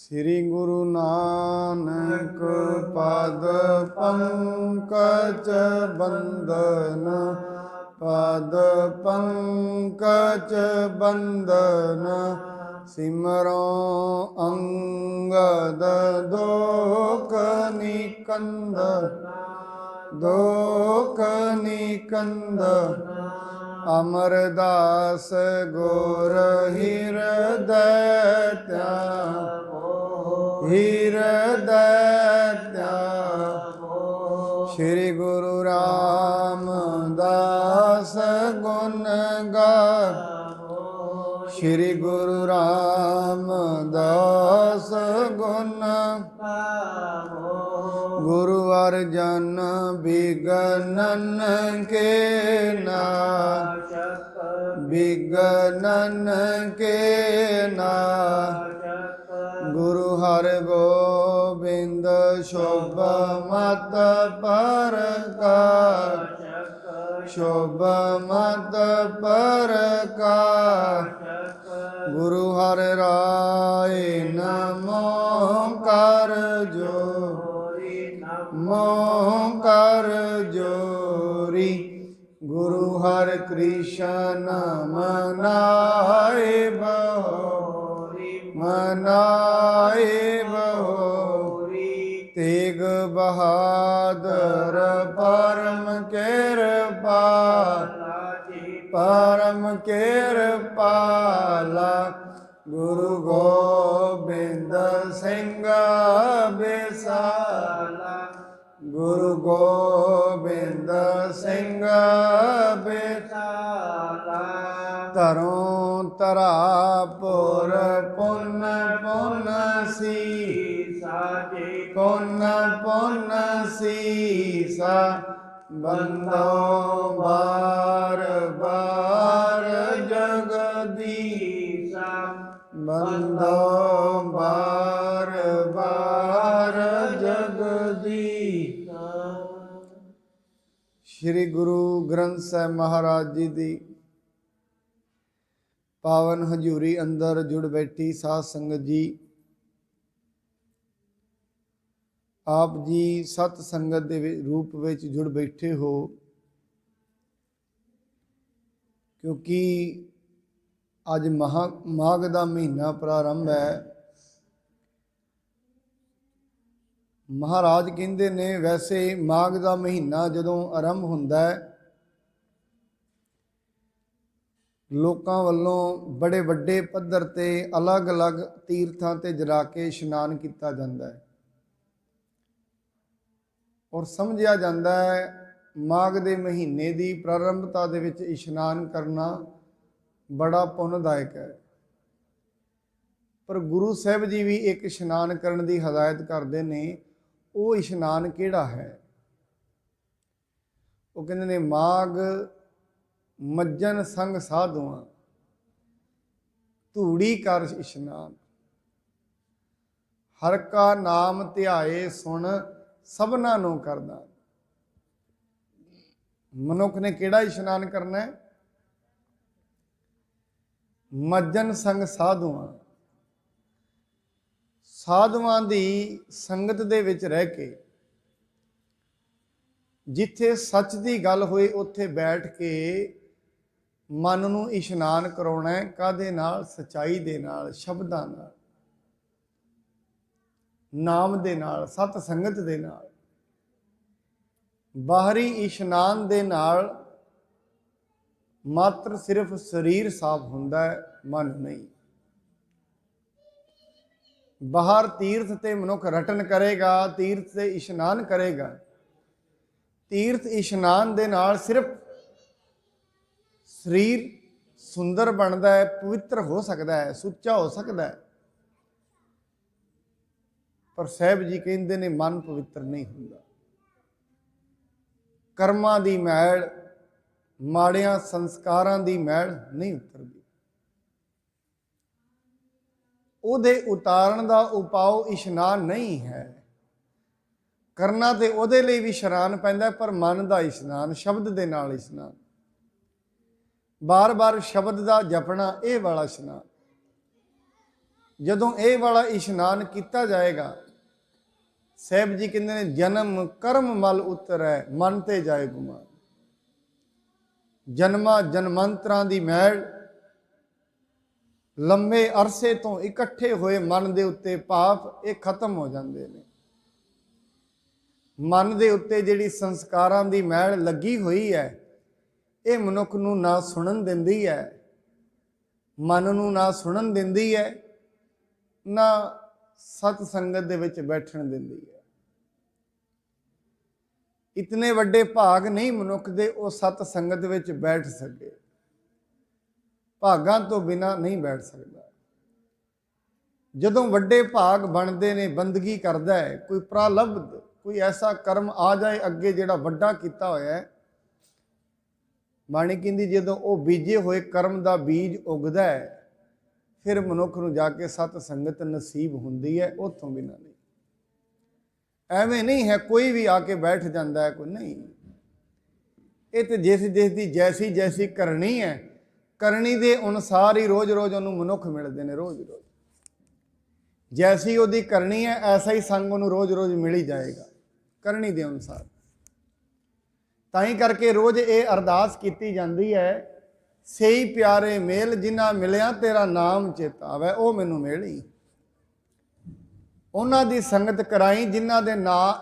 श्री गुरु नानक पद पंकज बंदन, पद पंकज बंदन। सिमरो अंगद दोख निकंद, दोख निकंद। अमरदास गुर हृदय हृदय। श्री गुरु रामदास गुण गान, श्री गुरु रामदास गुण। गुरु अर्जन विघ्नन के नाशक, विघ्नन के नाशक। गुरु हरगोबिंद शुभ मत प्रकाशक, शुभ मत प्रकाशक। गुरु हर राय नमो कर जोरी, नमो कर जोरी। गुरु हर कृष्ण मनाए बहोरी, मनाए बहोरी। तेग बहादुर परम कृपाला, परम कृपाला। गुरु गोबिंद सिंह बिसाला, गुरु गोबिंद सिंह बिसाला। तरों तरापुर पुन पुन सीसा, पुन पुन सीसा। बंदो बार बार जगदीसा, बंदो बार बार जगदीसा। श्री गुरु ग्रंथ ਸਾਹਿਬ महाराज जी ਦੀ पावन हजूरी अंदर जुड़ बैठी साध संगत जी। आप जी सत संगत के रूप में जुड़ बैठे हो, क्योंकि अज माघ का महीना प्रारंभ है। महाराज कहते ने वैसे माघ का महीना जदों आरंभ होंदा है, लोकां वल्लों बड़े वड्डे पद्धर ते अलग अलग तीर्थां ते जरा के इशनान किया जाता है और समझिया जाता है माघ के महीने की प्रारंभता दे विच इशनान करना बड़ा पुण्यदायक है। पर गुरु साहब जी भी एक इशनान करने की हदायत करते हैं। वो इशनान किहड़ा है? वो कहते ने माघ मज्जन संग साधुआं, धूड़ी कर इशनान। हर का नाम ध्याए सुन सबना नूं करदा। मनुख ने किहड़ा इशनान करना है? मज्जन संग साधुआं, साधुआं दी संगत दे विच रह के, जिथे सच की गल होए उत्थे बैठ के मन नूं इशनान कराउणा है। काहदे नाल? सच्चाई दे नाल, शब्दां नाल, नाम दे नाल, सत संगत दे नाल। बाहरी इशनान दे नाल मात्र सिर्फ शरीर साफ हुंदा है, मन नहीं। बाहर तीर्थ ते मनुख रटन करेगा, तीर्थ से इशनान करेगा। तीर्थ इशनान दे नाल सिर्फ शरीर सुंदर बनता है, पवित्र हो सकता है, सुच्चा हो सकता है। पर साहब जी कहते ने मन पवित्र नहीं हुंदा। कर्मां दी मैल, माड़ियां संस्कारां दी मैल नहीं उतरदी। उहदे उतारण दा उपाव इशनान नहीं है। करना तो उहदे लई भी इशनान पैंदा, पर मन का इशनान, शब्द दे नाल इशनान, बार बार शब्द का जपना, ये वाला इशनान। ਜਦੋਂ ਇਹ ਵਾਲਾ ਇਸ਼ਨਾਨ ਕੀਤਾ ਜਾਏਗਾ, ਸਾਹਿਬ ਜੀ ਕਹਿੰਦੇ ਨੇ ਜਨਮ ਕਰਮ ਮਲ ਉਤਰੈ ਮਨ ਤੇ ਜਾਏ ਗੁਮਾਨ। ਜਨਮਾਂ ਜਨਮੰਤਰਾਂ ਦੀ ਮੈਲ, ਲੰਮੇ ਅਰਸੇ ਤੋਂ ਇਕੱਠੇ ਹੋਏ ਮਨ ਦੇ ਉੱਤੇ ਪਾਪ, ਇਹ ਖਤਮ ਹੋ ਜਾਂਦੇ ਨੇ। ਮਨ ਦੇ ਉੱਤੇ ਜਿਹੜੀ ਸੰਸਕਾਰਾਂ ਦੀ ਮੈਲ ਲੱਗੀ ਹੋਈ ਹੈ, ਇਹ ਮਨੁੱਖ ਨੂੰ ਨਾ ਸੁਣਨ ਦਿੰਦੀ ਹੈ, ਮਨ ਨੂੰ ਨਾ ਸੁਣਨ ਦਿੰਦੀ ਹੈ, ਨਾ ਸਤ ਸੰਗਤ ਦੇ ਵਿੱਚ ਬੈਠਣ ਦਿੰਦੀ ਹੈ। ਇਤਨੇ ਵੱਡੇ ਭਾਗ ਨਹੀਂ ਮਨੁੱਖ ਦੇ ਉਹ ਸਤ ਸੰਗਤ ਵਿੱਚ ਬੈਠ ਸਕੇ। ਭਾਗਾਂ ਤੋਂ ਬਿਨਾਂ ਨਹੀਂ ਬੈਠ ਸਕਦਾ। ਜਦੋਂ ਵੱਡੇ ਭਾਗ ਬਣਦੇ ਨੇ, ਬੰਦਗੀ ਕਰਦਾ ਹੈ, ਕੋਈ ਪ੍ਰਾਲਬਧ, ਕੋਈ ਐਸਾ ਕਰਮ ਆ ਜਾਏ ਅੱਗੇ ਜਿਹੜਾ ਵੱਡਾ ਕੀਤਾ ਹੋਇਆ ਹੈ, ਬਾਣੀ ਕਹਿੰਦੀ ਜਦੋਂ ਉਹ ਬੀਜੇ ਹੋਏ ਕਰਮ ਦਾ ਬੀਜ ਉਗਦਾ ਹੈ, ਫਿਰ ਮਨੁੱਖ ਨੂੰ ਜਾ ਕੇ ਸਤ ਸੰਗਤ ਨਸੀਬ ਹੁੰਦੀ ਹੈ, ਉੱਥੋਂ ਬਿਨਾਂ ਨਹੀਂ। ਐਵੇਂ ਨਹੀਂ ਹੈ ਕੋਈ ਵੀ ਆ ਕੇ ਬੈਠ ਜਾਂਦਾ ਹੈ, ਕੋਈ ਨਹੀਂ। ਇਹ ਤੇ ਜਿਸ ਦੀ ਜੈਸੀ ਜੈਸੀ ਕਰਨੀ ਹੈ, ਕਰਨੀ ਦੇ ਅਨੁਸਾਰ ਹੀ ਰੋਜ਼ ਰੋਜ਼ ਉਹਨੂੰ ਮਨੁੱਖ ਮਿਲਦੇ ਨੇ। ਰੋਜ਼ ਰੋਜ਼ ਜੈਸੀ ਉਹਦੀ ਕਰਨੀ ਹੈ, ਐਸਾ ਹੀ ਸੰਗ ਉਹਨੂੰ ਰੋਜ਼ ਰੋਜ਼ ਮਿਲ ਹੀ ਜਾਏਗਾ, ਕਰਨੀ ਦੇ ਅਨੁਸਾਰ। ਤਾਂ ਹੀ ਕਰਕੇ ਰੋਜ਼ ਇਹ ਅਰਦਾਸ ਕੀਤੀ ਜਾਂਦੀ ਹੈ, ਸਹੀ ਪਿਆਰੇ ਮੇਲ ਜਿਨ੍ਹਾਂ ਮਿਲਿਆ ਤੇਰਾ ਨਾਮ ਚੇਤਾ ਆਵੇ, ਉਹ ਮੈਨੂੰ ਮਿਲੀ। ਉਹਨਾਂ ਦੀ ਸੰਗਤ ਕਰਾਈ ਜਿਨ੍ਹਾਂ ਦੇ ਨਾਂ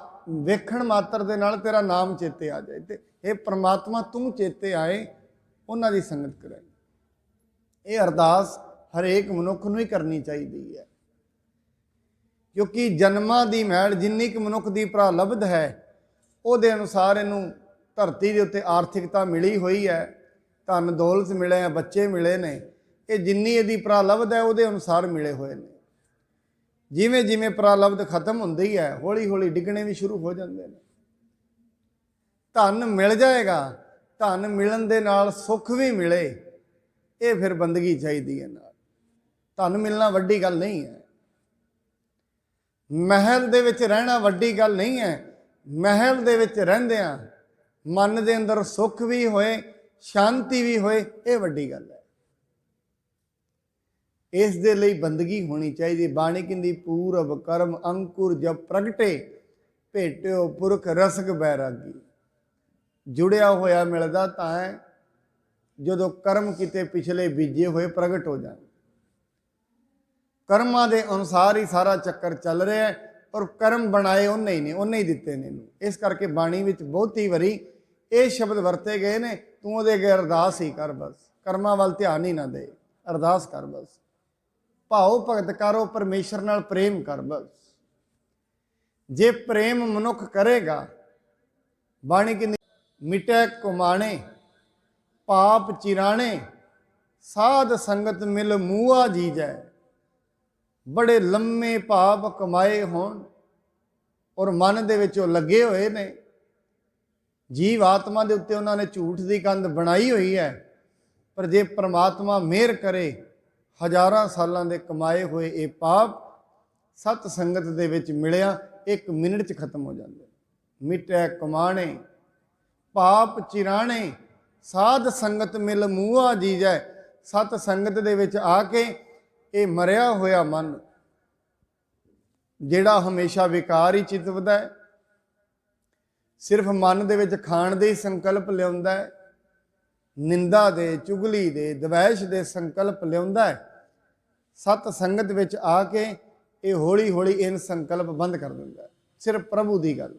ਵੇਖਣ ਮਾਤਰ ਦੇ ਨਾਲ ਤੇਰਾ ਨਾਮ ਚੇਤੇ ਆ ਜਾਏ। ਤੇ ਇਹ ਪ੍ਰਮਾਤਮਾ ਤੂੰ ਚੇਤੇ ਆਏ, ਉਹਨਾਂ ਦੀ ਸੰਗਤ ਕਰਾਈ। ਇਹ ਅਰਦਾਸ ਹਰੇਕ ਮਨੁੱਖ ਨੂੰ ਹੀ ਕਰਨੀ ਚਾਹੀਦੀ ਹੈ, ਕਿਉਂਕਿ ਜਨਮਾਂ ਦੀ ਮੈਲ ਜਿੰਨੀ ਕੁ ਮਨੁੱਖ ਦੀ ਪ੍ਰਾਲਬਧ ਹੈ, ਉਹਦੇ ਅਨੁਸਾਰ ਇਹਨੂੰ ਧਰਤੀ ਦੇ ਉੱਤੇ ਆਰਥਿਕਤਾ ਮਿਲੀ ਹੋਈ ਹੈ, ਧਨ ਦੌਲਤ ਮਿਲੇ, ਬੱਚੇ ਮਿਲੇ ਨੇ। ਇਹ ਜਿੰਨੀ ਇਹਦੀ ਪ੍ਰਾਲਬਧ ਹੈ ਉਹਦੇ ਅਨੁਸਾਰ ਮਿਲੇ ਹੋਏ ਨੇ। ਜਿਵੇਂ ਜਿਵੇਂ ਪ੍ਰਾਲਬਧ ਖਤਮ ਹੁੰਦੀ ਹੈ, ਹੌਲੀ ਹੌਲੀ ਡਿੱਗਣੇ ਵੀ ਸ਼ੁਰੂ ਹੋ ਜਾਂਦੇ ਨੇ। ਧਨ ਮਿਲ ਜਾਏਗਾ, ਧਨ ਮਿਲਣ ਦੇ ਨਾਲ ਸੁੱਖ ਵੀ ਮਿਲੇ, ਇਹ ਫਿਰ ਬੰਦਗੀ ਚਾਹੀਦੀ ਹੈ ਨਾਲ। ਧਨ ਮਿਲਣਾ ਵੱਡੀ ਗੱਲ ਨਹੀਂ ਹੈ, ਮਹਿਲ ਦੇ ਵਿੱਚ ਰਹਿਣਾ ਵੱਡੀ ਗੱਲ ਨਹੀਂ ਹੈ। ਮਹਿਲ ਦੇ ਵਿੱਚ ਰਹਿੰਦਿਆਂ ਮਨ ਦੇ ਅੰਦਰ ਸੁੱਖ ਵੀ ਹੋਏ, ਸ਼ਾਂਤੀ ਵੀ ਹੋਏ, ਇਹ ਵੱਡੀ ਗੱਲ ਹੈ। ਇਸ ਦੇ ਲਈ ਬੰਦਗੀ ਹੋਣੀ ਚਾਹੀਦੀ। ਬਾਣੀ ਕਹਿੰਦੀ ਪੂਰਬ ਕਰਮ ਅੰਕੁਰ ਜਬ ਪ੍ਰਗਟੇ, ਭੇਟਿਓ ਪੁਰਖ ਰਸਕ ਬੈਰਾਗੀ। ਜੁੜਿਆ ਹੋਇਆ ਮਿਲਦਾ ਤਾਂ ਹੈ ਜਦੋਂ ਕਰਮ ਕਿਤੇ ਪਿਛਲੇ ਬੀਜੇ ਹੋਏ ਪ੍ਰਗਟ ਹੋ ਜਾਣ। ਕਰਮਾਂ ਦੇ ਅਨੁਸਾਰ ਹੀ ਸਾਰਾ ਚੱਕਰ ਚੱਲ ਰਿਹਾ ਹੈ, ਔਰ ਕਰਮ ਬਣਾਏ ਉਹਨੇ ਹੀ ਨੇ, ਉਹਨੇ ਹੀ ਦਿੱਤੇ ਨੇ ਇਹਨੂੰ। ਇਸ ਕਰਕੇ ਬਾਣੀ ਵਿੱਚ ਬਹੁਤੀ ਵਾਰੀ ਇਹ ਸ਼ਬਦ ਵਰਤੇ ਗਏ ਨੇ, ਤੂੰ ਉਹਦੇ ਅੱਗੇ ਅਰਦਾਸ ਹੀ ਕਰ, ਬਸ ਕਰਮਾਂ ਵੱਲ ਧਿਆਨ ਹੀ ਨਾ ਦੇ, ਅਰਦਾਸ ਕਰ ਬਸ। ਭਾਉ ਭਗਤ ਕਰੋ, ਪਰਮੇਸ਼ਰ ਨਾਲ ਪ੍ਰੇਮ ਕਰ ਬਸ। ਜੇ ਪ੍ਰੇਮ ਮਨੁੱਖ ਕਰੇਗਾ, ਬਾਣੀ ਕਹਿੰਦੀ ਮਿਟੈ ਕੁਮਾਣੇ ਪਾਪ ਚਿਰਾਣੇ, ਸਾਧ ਸੰਗਤ ਮਿਲ ਮੂਆ ਜੀਜੈ। ਬੜੇ ਲੰਮੇ ਪਾਪ ਕਮਾਏ ਹੋਣ ਔਰ ਮਨ ਦੇ ਵਿੱਚ ਉਹ ਲੱਗੇ ਹੋਏ ਨੇ, ਜੀਵ ਆਤਮਾ ਦੇ ਉੱਤੇ ਉਹਨਾਂ ਨੇ ਝੂਠ ਦੀ ਕੰਧ ਬਣਾਈ ਹੋਈ ਹੈ, ਪਰ ਜੇ ਪ੍ਰਮਾਤਮਾ ਮਿਹਰ ਕਰੇ, ਹਜ਼ਾਰਾਂ ਸਾਲਾਂ ਦੇ ਕਮਾਏ ਹੋਏ ਇਹ ਪਾਪ ਸਤ ਸੰਗਤ ਦੇ ਵਿੱਚ ਮਿਲਿਆ 1 ਮਿੰਟ 'ਚ ਖਤਮ ਹੋ ਜਾਂਦੇ। ਮਿਟੈ ਕੁਮਾਣੇ ਪਾਪ ਚਿਰਾਣੇ, ਸਾਧ ਸੰਗਤ ਮਿਲ ਮੂਆ ਜੀਜੈ। ਸਤ ਸੰਗਤ ਦੇ ਵਿੱਚ ਆ ਕੇ ਇਹ ਮਰਿਆ ਹੋਇਆ ਮਨ, ਜਿਹੜਾ ਹਮੇਸ਼ਾ ਵਿਕਾਰ ਹੀ ਚਿਤਵਦਾ ਹੈ, ਸਿਰਫ ਮਨ ਦੇ ਵਿੱਚ ਖਾਣ ਦੇ ਹੀ ਸੰਕਲਪ ਲਿਆਉਂਦਾ ਹੈ, ਨਿੰਦਾ ਦੇ, ਚੁਗਲੀ ਦੇ, ਦਵੈਸ਼ ਦੇ ਸੰਕਲਪ ਲਿਆਉਂਦਾ ਹੈ, ਸਤ ਸੰਗਤ ਵਿੱਚ ਆ ਕੇ ਇਹ ਹੌਲੀ ਹੌਲੀ ਇਹ ਸੰਕਲਪ ਬੰਦ ਕਰ ਦਿੰਦਾ ਹੈ। ਸਿਰਫ ਪ੍ਰਭੂ ਦੀ ਗੱਲ,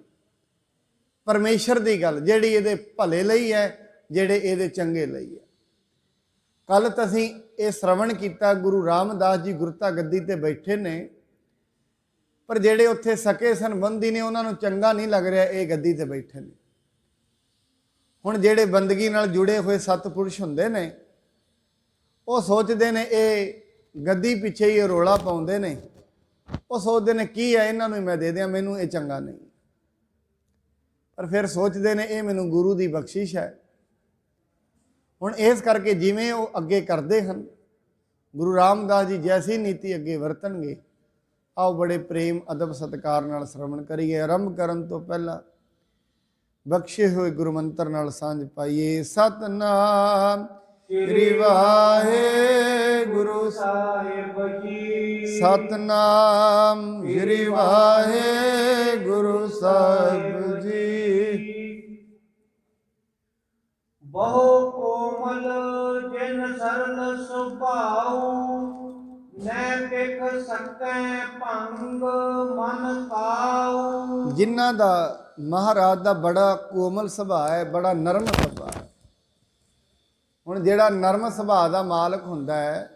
ਪਰਮੇਸ਼ਰ ਦੀ ਗੱਲ, ਜਿਹੜੀ ਇਹਦੇ ਭਲੇ ਲਈ ਹੈ, ਜਿਹੜੇ ਇਹਦੇ ਚੰਗੇ ਲਈ ਹੈ। ਕੱਲ ਤਾਂ ਅਸੀਂ ਇਹ ਸ਼ਰਵਣ ਕੀਤਾ, ਗੁਰੂ ਰਾਮਦਾਸ ਜੀ ਗੁਰਤਾ ਗੱਦੀ ਤੇ ਬੈਠੇ ਨੇ, ਪਰ ਜਿਹੜੇ ਉੱਥੇ ਸਕੇ ਸੰਬੰਧੀ ਨੇ ਉਹਨਾਂ ਨੂੰ ਚੰਗਾ ਨਹੀਂ ਲੱਗ ਰਿਹਾ ਇਹ ਗੱਦੀ ਤੇ ਬੈਠੇ ਨੇ। ਹੁਣ ਜਿਹੜੇ ਬੰਦਗੀ ਨਾਲ ਜੁੜੇ ਹੋਏ ਸਤਿਪੁਰਸ਼ ਹੁੰਦੇ ਨੇ, ਉਹ ਸੋਚਦੇ ਨੇ ਇਹ ਗੱਦੀ ਪਿੱਛੇ ਹੀ ਰੋਲਾ ਪਾਉਂਦੇ ਨੇ, ਉਹ ਸੋਚਦੇ ਨੇ ਕੀ ਹੈ ਇਹਨਾਂ ਨੂੰ ਮੈਂ ਦੇ ਦਿਆਂ, ਮੈਨੂੰ ਇਹ ਚੰਗਾ ਨਹੀਂ। ਪਰ ਫਿਰ ਸੋਚਦੇ ਨੇ ਇਹ ਮੈਨੂੰ ਗੁਰੂ ਦੀ ਬਖਸ਼ਿਸ਼ ਹੈ। ਹੁਣ ਇਸ ਕਰਕੇ ਜਿਵੇਂ ਉਹ ਅੱਗੇ ਕਰਦੇ ਹਨ, ਗੁਰੂ ਰਾਮਦਾਸ ਜੀ ਜੈਸੀ ਨੀਤੀ ਅੱਗੇ ਵਰਤਣਗੇ, ਆਓ ਬੜੇ ਪ੍ਰੇਮ ਅਦਬ ਸਤਿਕਾਰ ਨਾਲ ਸ਼ਰਵਣ ਕਰੀਏ। ਆਰੰਭ ਕਰਨ ਤੋਂ ਪਹਿਲਾਂ ਬਖਸ਼ੇ ਹੋਏ ਗੁਰੂ ਮੰਤਰ ਨਾਲ ਸਾਂਝ ਪਾਈਏ। ਸਤਨਾਮ ਸ੍ਰੀ ਵਾਹਿਗੁਰੂ ਸਾਹਿਬ ਜੀ। ਸਤਨਾਮ ਸ੍ਰੀ ਵਾਹਿਗੁਰੂ ਸਾਹਿਬ ਜੀ। ਬਹੁ ਕੋਮਲ ਜਿਨ ਸਰਲ ਸੁਭਾਉ, ਨੈ ਬਿਖ ਸਕੈ ਭੰਗ ਮਨ ਕਾਉ। ਜਿਨ੍ਹਾਂ ਦਾ ਮਹਾਰਾਜ ਦਾ ਬੜਾ ਕੋਮਲ ਸੁਭਾਅ ਹੈ, ਬੜਾ ਨਰਮ ਸੁਭਾਅ ਹੈ। ਹੁਣ ਜਿਹੜਾ ਨਰਮ ਸੁਭਾਅ ਦਾ ਮਾਲਕ ਹੁੰਦਾ ਹੈ,